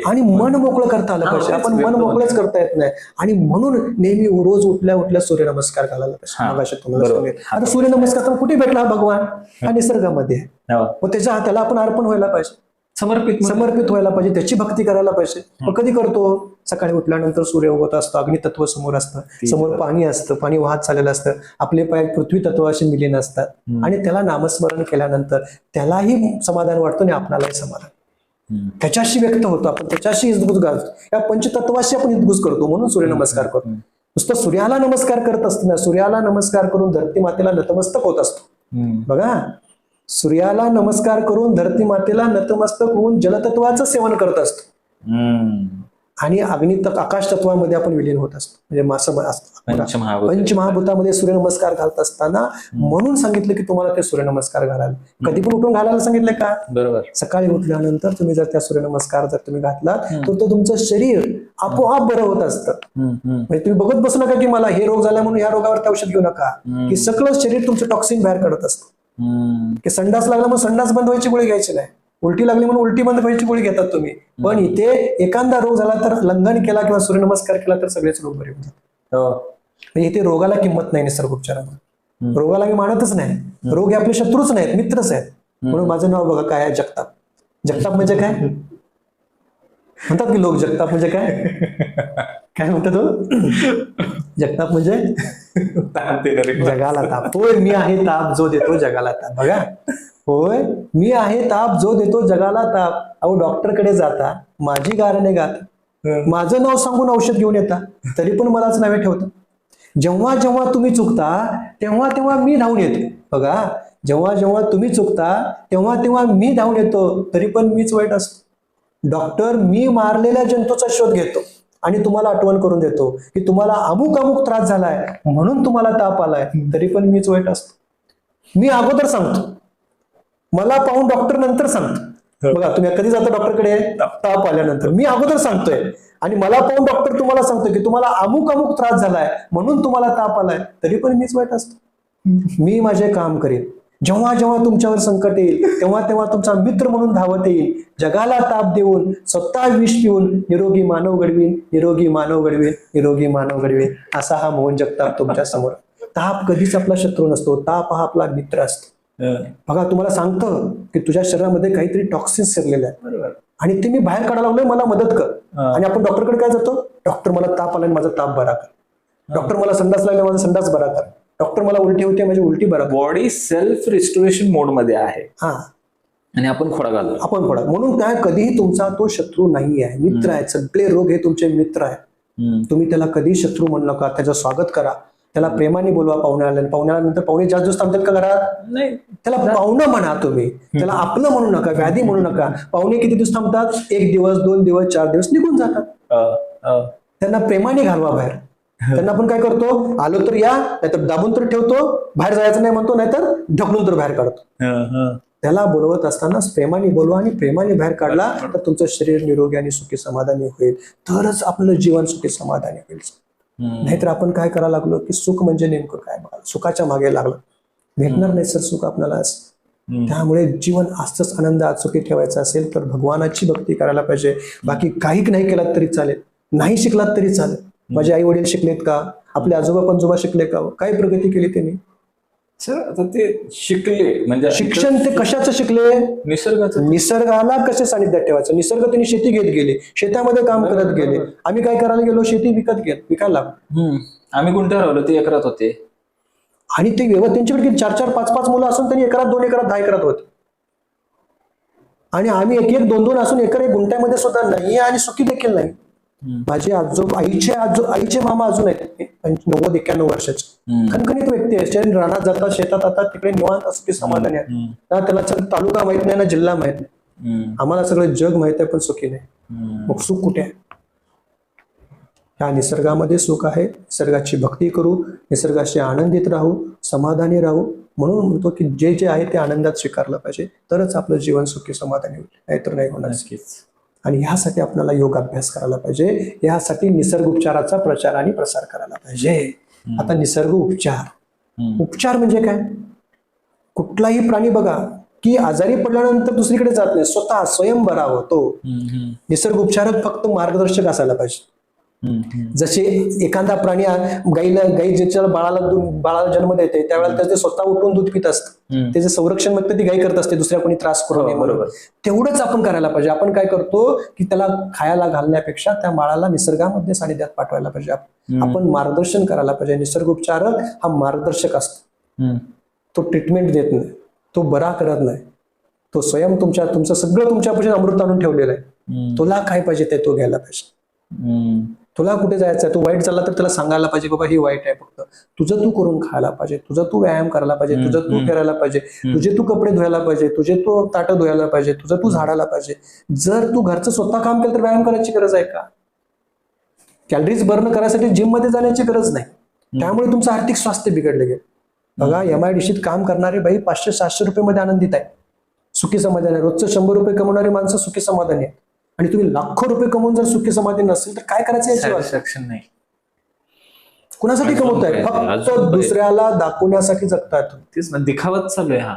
आणि मन मोकळं करता आलं पाहिजे. आपण मन मोकळंच करता येत नाही. आणि म्हणून नेहमी रोज उठल्या सूर्यनमस्कार घालायला पाहिजे. तुम्हाला आता सूर्यनमस्कार तर कुठे भेटला, भगवान हा निसर्गामध्ये. मग त्याच्या हाताला आपण अर्पण व्हायला पाहिजे, समर्पित व्हायला पाहिजे, त्याची भक्ती करायला पाहिजे. मग कधी करतो? सकाळी उठल्यानंतर सूर्य उगवत असतो, अग्नितत्व समोर असतं, समोर पाणी असतं, पाणी वाहत चाललेलं असतं, आपले पाय पृथ्वी तत्वाशी मिलीन असतात. आणि त्याला नामस्मरण केल्यानंतर त्यालाही समाधान वाटतं आणि आपल्यालाही समाधान, त्याच्याशी व्यक्त होतो आपण, त्याच्याशी इजगुज घालतो, या पंचतत्वाशी आपण इजगुज करतो. म्हणून सूर्यनमस्कार करतो. नुसतं सूर्याला नमस्कार करत असतो, सूर्याला नमस्कार करून धरती मातेला नतमस्तक होत असतो. बघा, सूर्याला नमस्कार करून धरती मातेला नतमस्तक होऊन जलतत्वाचं सेवन करत असतो. आणि आकाश तत्वामध्ये आपण विलीन होत असतो. म्हणजे पंचमहाभूतामध्ये सूर्यनमस्कार घालत असताना म्हणून सांगितलं की तुम्हाला ते सूर्यनमस्कार घालाल. कधी पण उठून घालायला सांगितलं का? बरोबर. सकाळी उठल्यानंतर तुम्ही जर त्या सूर्यनमस्कार जर तुम्ही घातलात तर तुमचं शरीर आपोआप बरं होत असतं. म्हणजे तुम्ही बघत बसू नका की मला हे रोग झाला म्हणून या रोगावर औषध घेऊ नका, की सगळं शरीर तुमचं टॉक्सिन बाहेर काढत असतं. की संडास लागला म्हणून संडास बंद व्हायची गोळी घ्यायची नाही, उलटी लागली म्हणून उलटी बंद व्हायची गोळी घेतात तुम्ही. पण इथे एखादा रोग झाला तर लंघन केला किंवा सूर्यनमस्कार केला तर सगळेच रोग बरे होतात. इथे रोगाला किंमत नाही निसर्गोपचारामध्ये. रोगाला मी मानतच नाही. रोग हे आपले शत्रूच नाहीत, मित्रच आहेत. म्हणून माझं नाव बघा काय आहे, जगताप. जगताप म्हणजे काय म्हणतात की लोक? जगताप म्हणजे काय म्हणतात तो? जगताप म्हणजे जगाला ताप. होय, मी आहे ताप जो देतो जगाला ताप. बघा, होय, मी आहे ताप जो देतो जगाला ताप. अहो, डॉक्टरकडे जाता, माझी गारणे गाता, माझं नाव सांगून औषध घेऊन येता, तरी पण मलाच नावे ठेवता. जेव्हा जेव्हा तुम्ही चुकता तेव्हा तेव्हा मी धावून येतो. बघा, जेव्हा जेव्हा तुम्ही चुकता तेव्हा तेव्हा मी धावून येतो, तरी पण मीच वाईट असतो. डॉक्टर मी मारलेल्या जंतूचा शोध घेतो आणि तुम्हाला आठवण करून देतो की तुम्हाला अमुक अमुक त्रास झालाय म्हणून तुम्हाला ताप आलाय, तरी पण मीच वाईट असतो. मी अगोदर सांगतो, मला पाहून डॉक्टर नंतर सांगतो. बघा, तुम्ही कधी जाता डॉक्टरकडे? ताप आल्यानंतर. मी अगोदर सांगतोय आणि मला पाहून डॉक्टर तुम्हाला सांगतो की तुम्हाला अमुक अमुक त्रास झालाय म्हणून तुम्हाला ताप आलाय, तरी पण मीच वाईट असतो. मी माझे काम करेन. जेव्हा जेव्हा तुमच्यावर संकट येईल तेव्हा तेव्हा तुमचा मित्र म्हणून धावत येईल. जगाला ताप देऊन स्वतः विष पिऊन निरोगी मानव घडवीन, निरोगी मानव घडवीन, निरोगी मानव घडवीन, असा हा मोहन जगताप तुमच्या समोर. ताप कधीच आपला शत्रू नसतो, ताप हा आपला मित्र असतो. बघा तुम्हाला सांगतं की तुझ्या शरीरामध्ये काहीतरी टॉक्सिन्स शिरलेले आहेत आणि ते मी बाहेर काढायला लागलोय, मला मदत कर. आणि आपण डॉक्टरकडे काय जातो, डॉक्टर मला ताप आलाय माझा ताप बरा कर, डॉक्टर मला संडास लागला माझा संडास बरा कर, डॉक्टर मला उलटी होते माझी उलटी बरा कर.
बॉडी सेल्फ रिस्टोरेशन मोड मध्ये आहे
हा,
आणि आपण खोडा घालतो.
आपण खोडा. म्हणून काय कधीही तुमचा तो शत्रू नाही आहे, मित्र आहे. सगळे रोग हे तुमचे मित्र आहे. तुम्ही त्याला कधी शत्रू म्हणू नका, त्याचं स्वागत करा, त्याला प्रेमाने बोलवा. पाहुण्यानंतर पाहुणे जास्त दिवस थांबतात का घरात, नाही, त्याला पाहुणं म्हणा तुम्ही, त्याला आपलं म्हणू नका, व्याधी म्हणू नका. पाहुणे किती दिवस थांबतात, 1 दिवस 2 दिवस 4 दिवस निघून जातात. त्यांना प्रेमाने घालवा बाहेर. त्यांना आपण काय करतो, आलो तर या, नाहीतर दाबून तर ठेवतो, बाहेर जायचं नाही म्हणतो, नाहीतर ढकलून तर बाहेर काढतो. त्याला बोलवत असताना प्रेमाने बोलवा आणि प्रेमाने बाहेर काढला तर तुमचं शरीर निरोगी आणि सुखी समाधानी होईल. तरच आपलं जीवन सुखी समाधानी होईल. नाहीतर आपण काय करायला लागलो की सुख म्हणजे नेमकं काय, बघा सुखाच्या मागे लागलं, भेटणार नाही सर सुख आपल्याला. त्यामुळे जीवन असंच आनंदात सुखी ठेवायचं असेल तर भगवानाची भक्ती करायला पाहिजे. बाकी काही नाही केलात तरी चालेल, नाही शिकलात तरी चालेल. माझे आई वडील शिकलेत का, आपले आजोबा पंजोबा शिकले का, काय प्रगती केली त्यांनी
सर? आता ते शिकले म्हणजे
शिक्षण ते कशाचं शिकले,
निसर्गाचं.
निसर्गाला कसे सानिध्यात ठेवायचं. निसर्ग त्यांनी शेती घेत गेले, शेतामध्ये काम करत गेले. आम्ही काय करायला गेलो, शेती विकायला लागलो.
आम्ही गुंठ्यावर राहिलो, ते एकरात होते.
आणि ते त्यांच्याकडे 4-4, 5-5 मुलं असून त्यांनी एकरात 2 एकरात 10 एकरात होते. आणि आम्ही 1-1, 2-2 असून एकर 1 गुंठ्यामध्ये सुद्धा नाही आणि सुखी देखील नाही. माझे आईचे मामा अजून आहेत 90-91 वर्षाचे, खणखणीत व्यक्ती आहे. रानात जातात, शेतात जातात, तिकडे निवांत सुखी समाधानी आहे. त्याला तालुका माहित नाही ना जिल्हा माहित नाही. आम्हाला सगळं जग माहित आहे पण सुखी नाही. मग सुख कुठे आहे? ह्या निसर्गामध्ये सुख आहे. निसर्गाची भक्ती करू, निसर्गाशी आनंदित राहू, समाधानी राहू. म्हणून म्हणतो की जे जे आहे ते आनंदात स्वीकारलं पाहिजे, तरच आपलं जीवन सुखी समाधानी होईल, नाहीतर नाही होणार. आणि ह्यासाठी आपल्याला योग अभ्यास करायला पाहिजे. ह्यासाठी निसर्ग उपचाराचा प्रचार आणि प्रसार करायला पाहिजे. आता निसर्ग उपचार म्हणजे काय, कुठलाही प्राणी बघा की आजारी पडल्यानंतर दुसरीकडे जात नाही, स्वतः स्वयं बरा होतो. निसर्ग उपचारक फक्त मार्गदर्शक असायला पाहिजे. जसे एखादा प्राणी गाई ज्याच्या बाळाला जन्म देते त्यावेळेला त्याचे स्वतः उठून दूध पित असतं, त्याचे संरक्षण मग ती गाय करत असते, दुसऱ्या कोणी त्रास करू नये. बरोबर, तेवढंच आपण करायला पाहिजे. आपण काय करतो की त्याला खायला घालण्यापेक्षा त्या बाळाला निसर्गामध्ये सानिध्यात पाठवायला पाहिजे. आपण मार्गदर्शन करायला पाहिजे. निसर्ग उपचारक हा मार्गदर्शक असतो. तो ट्रीटमेंट देत नाही, तो बरा करत नाही, तो स्वयं तुमचं सगळं तुमच्यापाशी अमृत आणून ठेवलेलं आहे. तुला काय पाहिजे ते तो घ्यायला पाहिजे. तुला कुठे जायचं आहे, तू वाईट चालला तर त्याला सांगायला पाहिजे बाबा ही वाईट आहे, फक्त तुझं तू करून खायला पाहिजे, तुझं तू व्यायाम करायला पाहिजे, तुझं तू फिरायला पाहिजे, तुझे तू कपडे धुवायला पाहिजे, तुझे तू ताटं धुवायला पाहिजे, तुझं तू झाडायला पाहिजे. जर तू घरचं स्वतः काम केलं तर व्यायाम करायची गरज आहे का? कॅलरीज बर्न करायसाठी जिम मध्ये जाण्याची गरज नाही. त्यामुळे तुमचं आर्थिक स्वास्थ्य बिघडलं गेलं. बघा MIDCत काम करणारे बाई 500-700 रुपये मध्ये आनंदित आहे, सुखी समाधान आहे. रोजचं 100 रुपये कमवणारी माणसं सुखी समाधानी आहे. आणि तुम्ही लाखो रुपये कमवून जर सुखी समाधानी नसेल तर काय करायचं याची नाही. कुणासाठी कमवताय? फक्त दुसऱ्याला दाखवण्यासाठी जगताय.
तेच ना, दिखावाच चालू आहे. हा,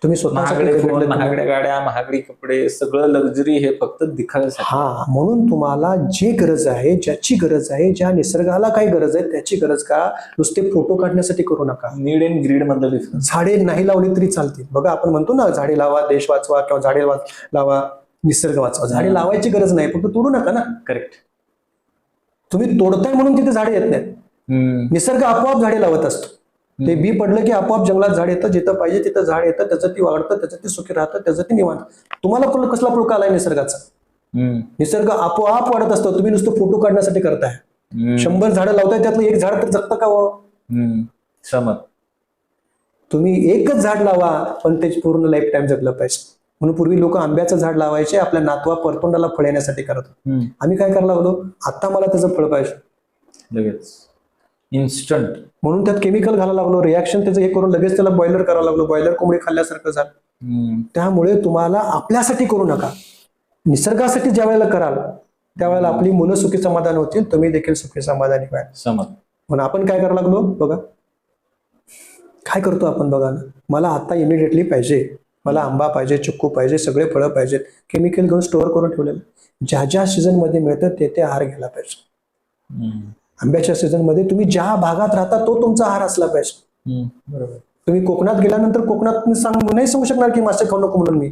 तुम्ही स्वतःसाठी
महागड्या गाड्या, महागडी कपडे, सगळं लक्झरी हे फक्त दिखाव्यासाठी.
हा, म्हणून तुम्हाला जी गरज आहे, ज्याची गरज आहे, ज्या निसर्गाला काही गरज आहे त्याची गरज का. नुसते फोटो काढण्यासाठी करू नका.
नीड अँड ग्रीड मधलं डिफरन्स.
झाडे नाही लावली तरी चालतील. बघा आपण म्हणतो ना झाडे लावा देश वाचवा, किंवा झाडे लावा निसर्ग वाचवा. झाडे लावायची गरज नाही, फक्त तोडू नका ना.
करेक्ट.
तुम्ही तोडताय म्हणून तिथे झाडे येत नाहीत. निसर्ग आपोआप झाडे लावत असतो. ते बी पडलं की आपोआप जंगलात झाड येतं, जिथं पाहिजे तिथं झाड येतं, त्याचं ती वाढतं, त्याचं ती सुखी राहतं, त्याचं ती निवांत. तुम्हाला कसला पुळका आलाय निसर्गाचा? निसर्ग आपोआप वाढत असतो. तुम्ही नुसतं फोटो काढण्यासाठी करताय. 100 झाडं लावताय, त्यातलं 1 झाड तर जगतं का हो?
समज
तुम्ही एकच झाड लावा पण ते पूर्ण लाईफ टाइम जगलं पाहिजे. म्हणून पूर्वी लोक आंब्याचं झाड लावायचे, आपल्या नातवा परतोंडाला फळ येण्यासाठी करत. आम्ही काय करायला लागलो, आता मला त्याचं फळ पाहिजे
लगेच, इन्स्टंट.
म्हणून त्यात केमिकल घालायला लागलो, रिॲक्शन त्याचं हे करून लगेच त्याला बॉयलर करायला लागलो. बॉयलर कोंबडी खाल्ल्यासारखं झालं. त्यामुळे तुम्हाला आपल्यासाठी करू नका, निसर्गासाठी ज्या वेळेला कराल त्यावेळेला आपली मुलं सुखी समाधान होतील, तुम्ही देखील सुखी समाधानी व्हाल.
समज.
म्हणून आपण काय करायला लागलो बघा, काय करतो आपण बघा ना, मला आता इमिडिएटली पाहिजे, मला आंबा पाहिजे, चिक्कू पाहिजे, सगळे फळं पाहिजेत, केमिकल घेऊन स्टोअर करून ठेवलेलं. ज्या ज्या सीझन मध्ये मिळतं ते ते आहार घ्यायला पाहिजे. आंब्याच्या सीझन मध्ये तुम्ही ज्या भागात राहता तो तुमचा आहार असला पाहिजे. बरोबर. तुम्ही कोकणात गेल्यानंतर कोकणात नाही सांगू शकणार की मासे खाऊ नको म्हणून मी,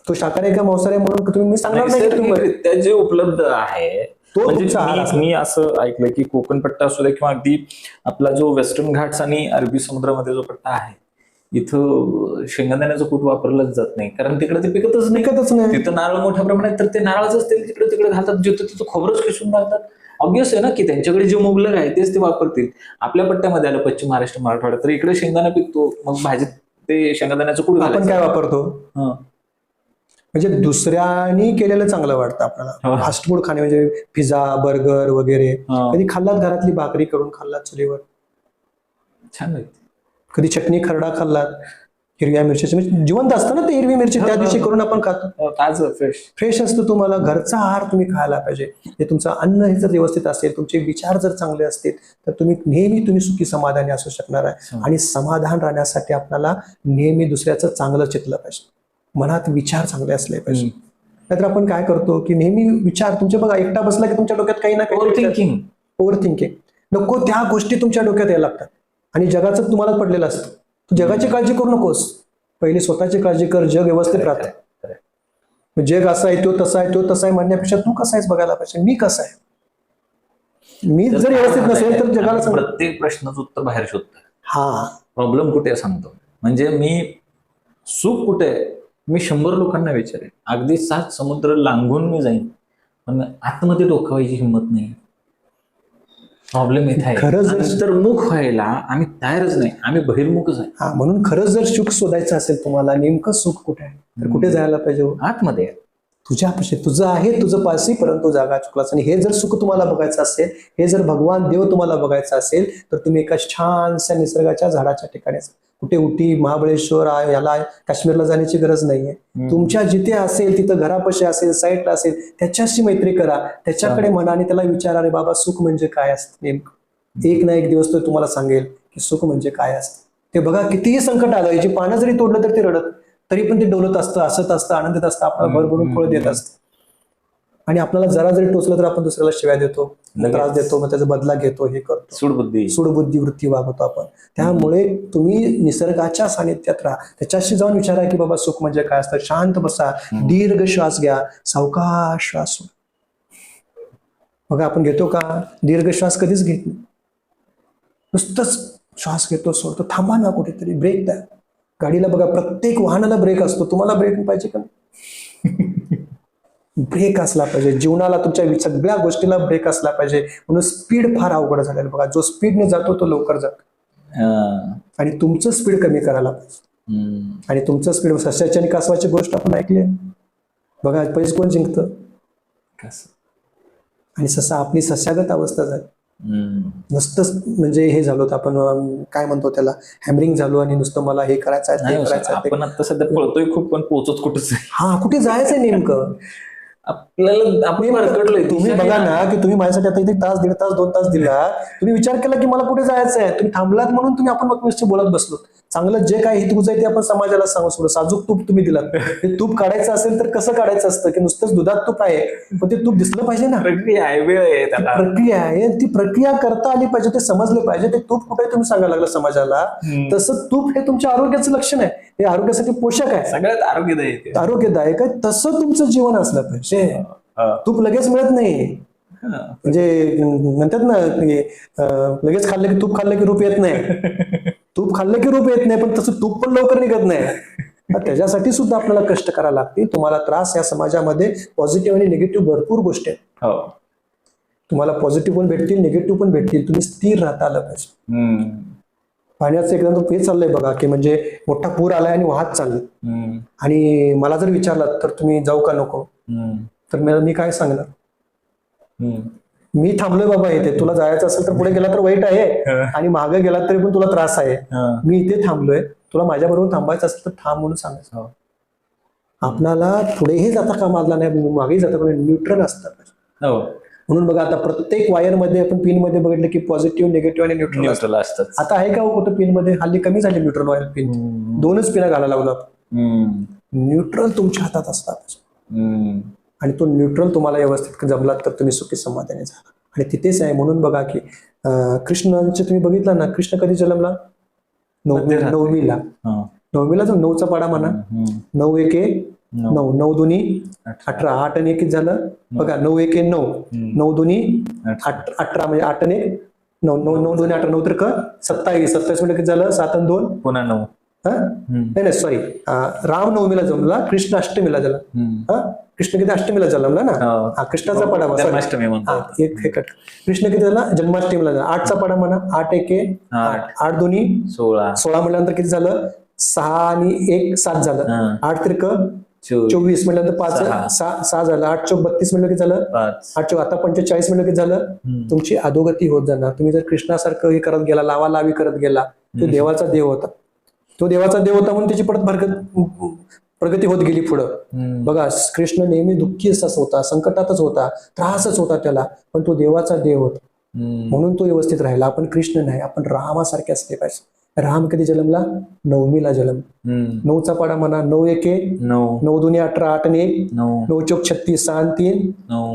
तो शाकाहारी का मांसाहारी म्हणून तुम्ही मी सांगणार नाही.
त्या जे उपलब्ध आहे
तो
म्हणजे
तुमचा आहार असेल.
मी असं ऐकलं की कोकण पट्टा असू दे किंवा अगदी आपला जो वेस्टर्न घाट्स आणि अरबी समुद्रामध्ये जो पट्टा आहे, इथं शेंगदाण्याचं कूट वापरलंच जात नाही, कारण तिकडे ते पिकतच नाही. तिथं नारळ मोठ्या प्रमाणात, तर ते नारळाचंच तेल तिकडे तिकडे घालतात, जिथं तिथं खोबरंच किसून घालतात. ऑब्विस आहे ना की त्यांच्याकडे जे मुबलक आहे तेच ते वापरतील. आपल्या पट्ट्यामध्ये आलं पश्चिम महाराष्ट्र, मराठवाड्यात, तर इकडे शेंगदाणा पिकतो, मग भाजीत ते शेंगदाण्याचं कूट
आपण
घालायचं.
काय वापरतो, म्हणजे दुसऱ्यानी केलेलं चांगलं वाटतं आपल्याला. फास्ट फूड खाणे म्हणजे पिझ्झा, बर्गर वगैरे. कधी खाल्लात घरातली भाकरी करून खाल्लात चुलीवर,
छान लागते.
कधी चटणी खरडा खाल्लात हिरव्या मिरची, म्हणजे जिवंत असतं ना ते हिरवी मिरची, त्या दिवशी करून आपण खातो,
ताजं
फ्रेश असतं. तुम्हाला घरचा आहार तुम्ही खायला पाहिजे. हे तुमचं अन्न हे जर व्यवस्थित असेल, तुमचे विचार जर चांगले असतील, तर तुम्ही सुखी समाधानी असू शकणार आहे. आणि समाधान राहण्यासाठी आपल्याला नेहमी दुसऱ्याचं चांगलं चितलं पाहिजे, मनात विचार चांगले असले पाहिजे. नाहीतर आपण काय करतो की नेहमी विचार तुमचे बघा, एकटा बसला की तुमच्या डोक्यात काही ना काही ओव्हर थिंकिंग, नको त्या गोष्टी तुमच्या डोक्यात यायला लागतात. आणि जगाचं तुम्हाला पडलेलं असतं, तू जगाची काळजी करू नकोस, पहिली स्वतःची काळजी कर, जग व्यवस्थित राहतं. जग असं आहे, तो तसा आहे, तो तसा आहे म्हणण्यापेक्षा तू कसा आहेस बघायला पाहिजे, मी कसा आहे. मी जर व्यवस्थित नसेल तर जगाला
प्रत्येक प्रश्नाचं उत्तर बाहेर शोधतो.
हा
प्रॉब्लेम कुठे सांगतो, म्हणजे मी सुख कुठे आहे मी 100 लोकांना विचारेन, अगदी 7 समुद्र लांघून मी जाईन, पण आतमध्ये डोकावायची हिंमत नाही. प्रॉब्लेम येत आहे. खरंच तर मुख व्हायला आम्ही तयारच नाही, आम्ही बहिर्मुखच आहे.
हा, म्हणून खरंच जर सुख शोधायचं असेल तुम्हाला, नेमकं सुख कुठे आहे, तर कुठे जायला पाहिजे,
आतमध्ये.
तुझ्यापाशी तुझं आहे, तुझं पाशी, परंतु जागा चुकलास. आणि हे जर सुख तुम्हाला बघायचं असेल, हे जर भगवान देव तुम्हाला बघायचं असेल, तर तुम्ही एका छानशा निसर्गाच्या झाडाच्या ठिकाणी, कुठे उटी, महाबळेश्वर, याला काश्मीरला जाण्याची गरज नाहीये. तुमच्या जिथे असेल तिथं घरापाशी असेल, साईटला असेल, त्याच्याशी मैत्री करा, त्याच्याकडे म्हणा आणि त्याला विचारा, रे बाबा सुख म्हणजे काय असतं नेमकं. एक ना एक दिवस तो तुम्हाला सांगेल की सुख म्हणजे काय असतं. ते बघा, कितीही संकट आलं, याची पानं जरी तोडलं तर ते रडत, तरी पण ते डोलत असतं, हसत असतं, आनंदित असतं, आपल्याला भरभरून फळ देत असतं. आणि आपल्याला जरा जरी टोचलं तर आपण दुसऱ्याला शिव्या देतो, त्रास देतो, मग त्याचा बदला घेतो, हे करतो, सूडबुद्धी वृत्ती वागवतो आपण. त्यामुळे तुम्ही निसर्गाच्या सानिध्यात राहा, त्याच्याशी जाऊन विचारा की बाबा सुख म्हणजे काय असतं. शांत बसा, दीर्घ श्वास घ्या, सावकाश श्वास. बघा आपण घेतो का दीर्घ श्वास, कधीच घेत नाही, नुसतंच श्वास घेतो सोडतो. थांबा ना कुठेतरी, ब्रेक द्या. गाडीला बघा, प्रत्येक वाहनाला ब्रेक असतो, तुम्हाला ब्रेक पाहिजे का? ब्रेक असला पाहिजे. जीवनाला तुमच्या सगळ्या गोष्टीला ब्रेक असला पाहिजे. म्हणून स्पीड फार अवघड झालेलं बघा. जो स्पीडने जातो तो लवकर जातो, आणि तुमचं स्पीड कमी करायला पाहिजे. आणि तुमचं स्पीड, सस्याची आणि कासवाची गोष्ट आपण ऐकली बघा, पैसे कोण जिंकतं? आणि ससा आपली सस्यागत अवस्था झाली. नुसतंच म्हणजे हे झालो, आपण काय म्हणतो त्याला, हॅमरिंग झालो, आणि नुसतं मला हे करायचं आहे, ते करायचं आहे.
आपण आता सध्या पळतोय खूप, पण पोहोचत कुठेच.
हा, कुठे जायचंय नेमकं
आपल्याला, आपण भरकडलोय.
तुम्ही बघा ना की तुम्ही माझ्यासाठी आता इथे तास, 1.5 तास, 2 तास दिला, तुम्ही विचार केला की मला कुठे जायचं आहे, तुम्ही थांबलात म्हणून तुम्ही आपण मग बोलत बसलो. चांगलं जे काही हितगुज आहे ते आपण समाजाला सांगू शकतो. साजूक तूप तुम्ही दिलात, ते तूप काढायचं असेल तर कसं काढायचं असतं, की नुसतंच दुधात तूप आहे, पण ते तूप दिसलं पाहिजे ना.
प्रक्रिया आहे, वेळ आहे,
प्रक्रिया आहे, ती प्रक्रिया करता आली पाहिजे, ते समजले पाहिजे. ते तूप कुठे तुम्ही सांगायला लागलं समाजाला, तसं तूप हे तुमच्या आरोग्याचं लक्षण आहे, हे आरोग्यासाठी पोषक आहे,
सगळ्यात
आरोग्यदायक आहे. तसं तुमचं जीवन असलं पाहिजे. तूप लगेच मिळत नाही, म्हणजे म्हणतात ना की लगेच खाल्लं की तूप खाल्लं की रूप येत नाही, तूप खाल्लं की रूप येत नाही, पण तसं तूप पण लवकर निघत नाही. त्याच्यासाठी सुद्धा आपल्याला कष्ट करायला लागतील. तुम्हाला त्रास या समाजामध्ये पॉझिटिव्ह आणि निगेटिव्ह भरपूर गोष्टी आहेत. तुम्हाला पॉझिटिव्ह पण भेटतील, निगेटिव्ह पण भेटतील. तुम्ही स्थिर राहता आलं पाहिजे. पाण्याचं एकदम हे चाललंय बघा, की म्हणजे मोठा पूर आलाय आणि वाहत चाललं, आणि मला जर विचारलात तर तुम्ही जाऊ का नको, तर मी काय सांगणार, मी थांबलोय बाबा इथे, तुला जायचं असेल तर पुढे गेला तर वाईट आहे, आणि मागे गेला तरी पण तुला त्रास आहे, मी इथे थांबलोय, तुला माझ्या बरोबर थांबायचं असेल तर थांब म्हणून सांगायचं. आपणाला पुढेही जाता कामा आला नाही, मागेही जाता कामा न्यूट्रल असतात.
हो,
म्हणून बघा आता प्रत्येक वायर मध्ये आपण पिन मध्ये बघितलं की पॉझिटिव्ह, निगेटिव्ह आणि न्यूट्रल
न्यूट्रल असतात.
आता आहे का कुठं पिन मध्ये? हल्ली कमी झाली न्यूट्रल वायर पिन, 2च पिना घालायला लावलं. न्यूट्रल तुमच्या हातात असतात आणि तो न्यूट्रल तुम्हाला व्यवस्थित जमला तर तुम्ही सुखी समाधानी झाला. आणि तिथेच आहे. म्हणून बघा की कृष्णांचे तुम्ही बघितलं ना, कृष्ण कधी जन्मला? नववीला. नववीला जो 9चा पाडा म्हणा, 9 एके 9, 9 दुनी 18, 8 आणि 1 झालं बघा, 9 एके 9, 9 दुनी 18 म्हणजे 8 आणि 9, 9 दुनी 18, 9 तर 27, 27 म्हणजे किती झालं? 7 आणि 2
पुन्हा 9.
नाही सॉरी, राम नवमीला जन्मला, कृष्ण अष्टमीला जन्मला. कृष्ण किती अष्टमीला जन्मला ना, कृष्णाचा पाडा कृष्ण किती झाला? जन्माष्टमीला झाला. 8चा पाडा म्हणा, 8 एके 8 दोन्ही 16 म्हटल्यानंतर किती झालं? 6 आणि 1 7 झालं. 8 त्रिक 24 म्हटल्यानंतर 5 6 झालं. 8 चौक 32 म्हटलं किती झालं? 8 चौक आता 45 म्हटलं किती झालं? तुमची अधोगती होत जाणार. तुम्ही जर कृष्णासारखं हे करत गेला, लावालावी करत गेला, तो देवाचा देव होता. तो देवाचा देव होता म्हणून त्याची परत प्रगती होत गेली पुढं. बघा, कृष्ण नेहमी दुःखी असंच होता, संकटातच होता, त्रासच होता त्याला, पण तो देवाचा देव होता म्हणून तो व्यवस्थित राहिला. आपण कृष्ण नाही, आपण रामासारखे असले पाहिजे. राम कधी जन्मला? नवमीला जन्म. 9चा पाडा म्हणा, 9 एके 9 दुनी 18, 8 आणि 1 9 चौक 36, 6 आणि 3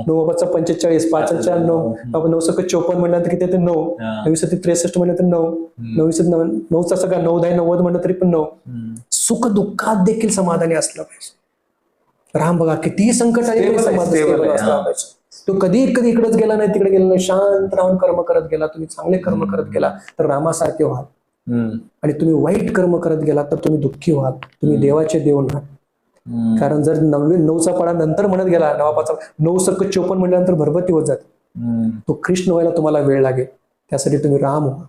9 5 45, 5 4 9 9 सक 54 म्हणल्यानंतर किती येते? 9 9 63 म्हणलं तर 9 9 9चा सगळा 9 10 90 म्हणलं तरी पण 9. सुख दुःखात देखील समाधानी असलं पाहिजे. राम बघा किती संकट आले समाधानी. तो कधी इकडेच गेला नाही, तिकडे गेला नाही, शांत राहून कर्म करत गेला. तुम्ही चांगले कर्म करत गेला तर रामासारखे व्हाल, आणि तुम्ही वाईट कर्म करत गेला तर तुम्ही दुःखी व्हाल. तुम्ही देवाचे देव नाही. कारण जर 9चा पाडा नंतर म्हणत गेला, 9 सक 54 म्हणल्यानंतर भरभती होत जाते. तो कृष्ण व्हायला तुम्हाला वेळ लागेल. त्यासाठी तुम्ही राम व्हा,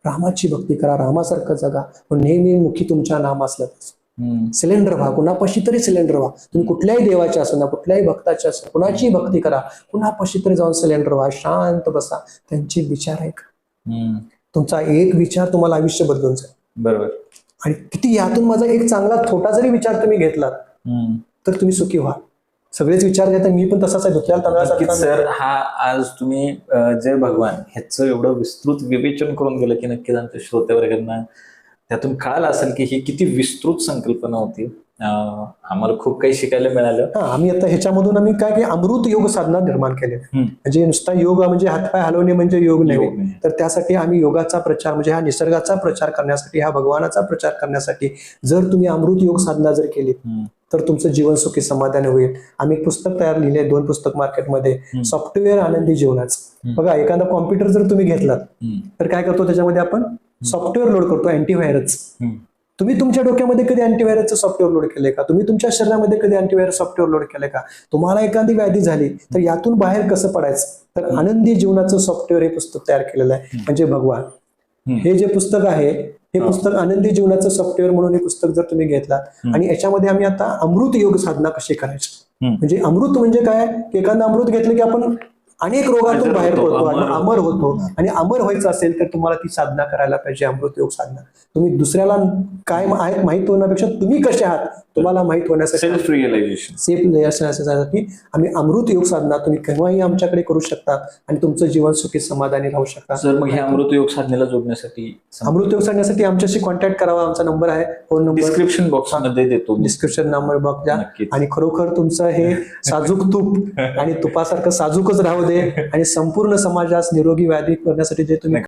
रामाची भक्ती करा, रामासारखं जगा. पण नेहमी मुखी तुमच्या नाम असलं सिलेंडर व्हा, कुणापाशी तरी सिलेंडर व्हा. तुम्ही कुठल्याही देवाचे असो ना, कुठल्याही भक्ताचे असो, कुणाची भक्ती करा, कुणापाशी तरी जाऊन सिलेंडर व्हा, शांत बसा, त्यांचे विचार ऐका. तुमचा एक विचार तुम्हाला आयुष्य बदलून जाईल. बरोबर. आणि किती यातून माझा एक चांगला छोटा जरी विचार तुम्ही घेतलात तर तुम्ही सुखी व्हा. सगळेच विचार घेता, मी पण तसाच आहे, धुतल्याला तांदळाचा.
सर, हा आज तुम्ही जय भगवान ह्याचं एवढं विस्तृत विवेचन करून गेलं की नक्कीच आमच्या श्रोतेवर्गांना त्यातून कळालं असेल की ही किती विस्तृत संकल्पना होती. आम्हाला खूप काही शिकायला मिळालं.
आम्ही आता ह्याच्यामधून आम्ही काय की अमृत योग साधना निर्माण केले. म्हणजे नुसता योग म्हणजे हातपाय हलवणे म्हणजे योग नाही. तर त्यासाठी आम्ही योगाचा प्रचार म्हणजे ह्या निसर्गाचा प्रचार करण्यासाठी, ह्या भगवानाचा प्रचार करण्यासाठी जर तुम्ही अमृत योग साधना जर केली तर तुमचं जीवन सुखी समाधान होईल. आम्ही एक पुस्तक तयार लिहिले, 2 पुस्तक मार्केटमध्ये, सॉफ्टवेअर आनंदी जीवनाचं. बघा, एखादा कॉम्प्युटर जर तुम्ही घेतलात तर काय करतो, त्याच्यामध्ये आपण सॉफ्टवेअर लोड करतो, अँटीव्हायरस. तुम्ही तुमच्या डोक्यामध्ये कधी अँटीव्हायरसचं सॉफ्टवेअर लोड केलंय का? तुम्ही तुमच्या शरीरामध्ये कधी अँटीव्हायरस सॉफ्टवेअर लोड केलंय का? तुम्हाला एखादी व्याधी झाली तर यातून बाहेर कसं पडायचं? तर आनंदी जीवनाचं सॉफ्टवेअर हे पुस्तक तयार केलेलं आहे, म्हणजे भगवान. हे जे पुस्तक आहे, हे पुस्तक आनंदी जीवनाचं सॉफ्टवेअर म्हणून हे पुस्तक जर तुम्ही घेतलात, आणि याच्यामध्ये आम्ही आता अमृत योग साधना कशी करायची, म्हणजे अमृत म्हणजे काय, एखादं अमृत घेतलं की आपण अनेक रोगातून बाहेर पडतो आणि अमर होतो. आणि अमर व्हायचं असेल तर तुम्हाला ती साधना करायला पाहिजे, अमृत योग साधना. तुम्ही दुसऱ्याला काय आहेत माहित होण्यापेक्षा तुम्ही कसे आहात तुम्हाला माहित होण्यासाठी, सेल्फ रिअलायझेशनसाठी आम्ही अमृत योग साधना तुम्ही केव्हाही आमच्याकडे करू शकता आणि तुमचं जीवन सुखी समाधानी राहू शकता.
सर, मग हे अमृत योग साधनेला जोडण्यासाठी,
अमृत योग साधण्यासाठी आमच्याशी कॉन्टॅक्ट करावा. आमचा नंबर आहे, फोन नंबर
डिस्क्रिप्शन बॉक्स मध्ये देतो,
डिस्क्रिप्शन नंबर बघा. आणि खरोखर तुमचं हे साजूक तूप आणि तुपासारखं साजूकच राहू दे, आणि संपूर्ण समाजास निरोगी व्याधी करण्यासाठी जे तुम्ही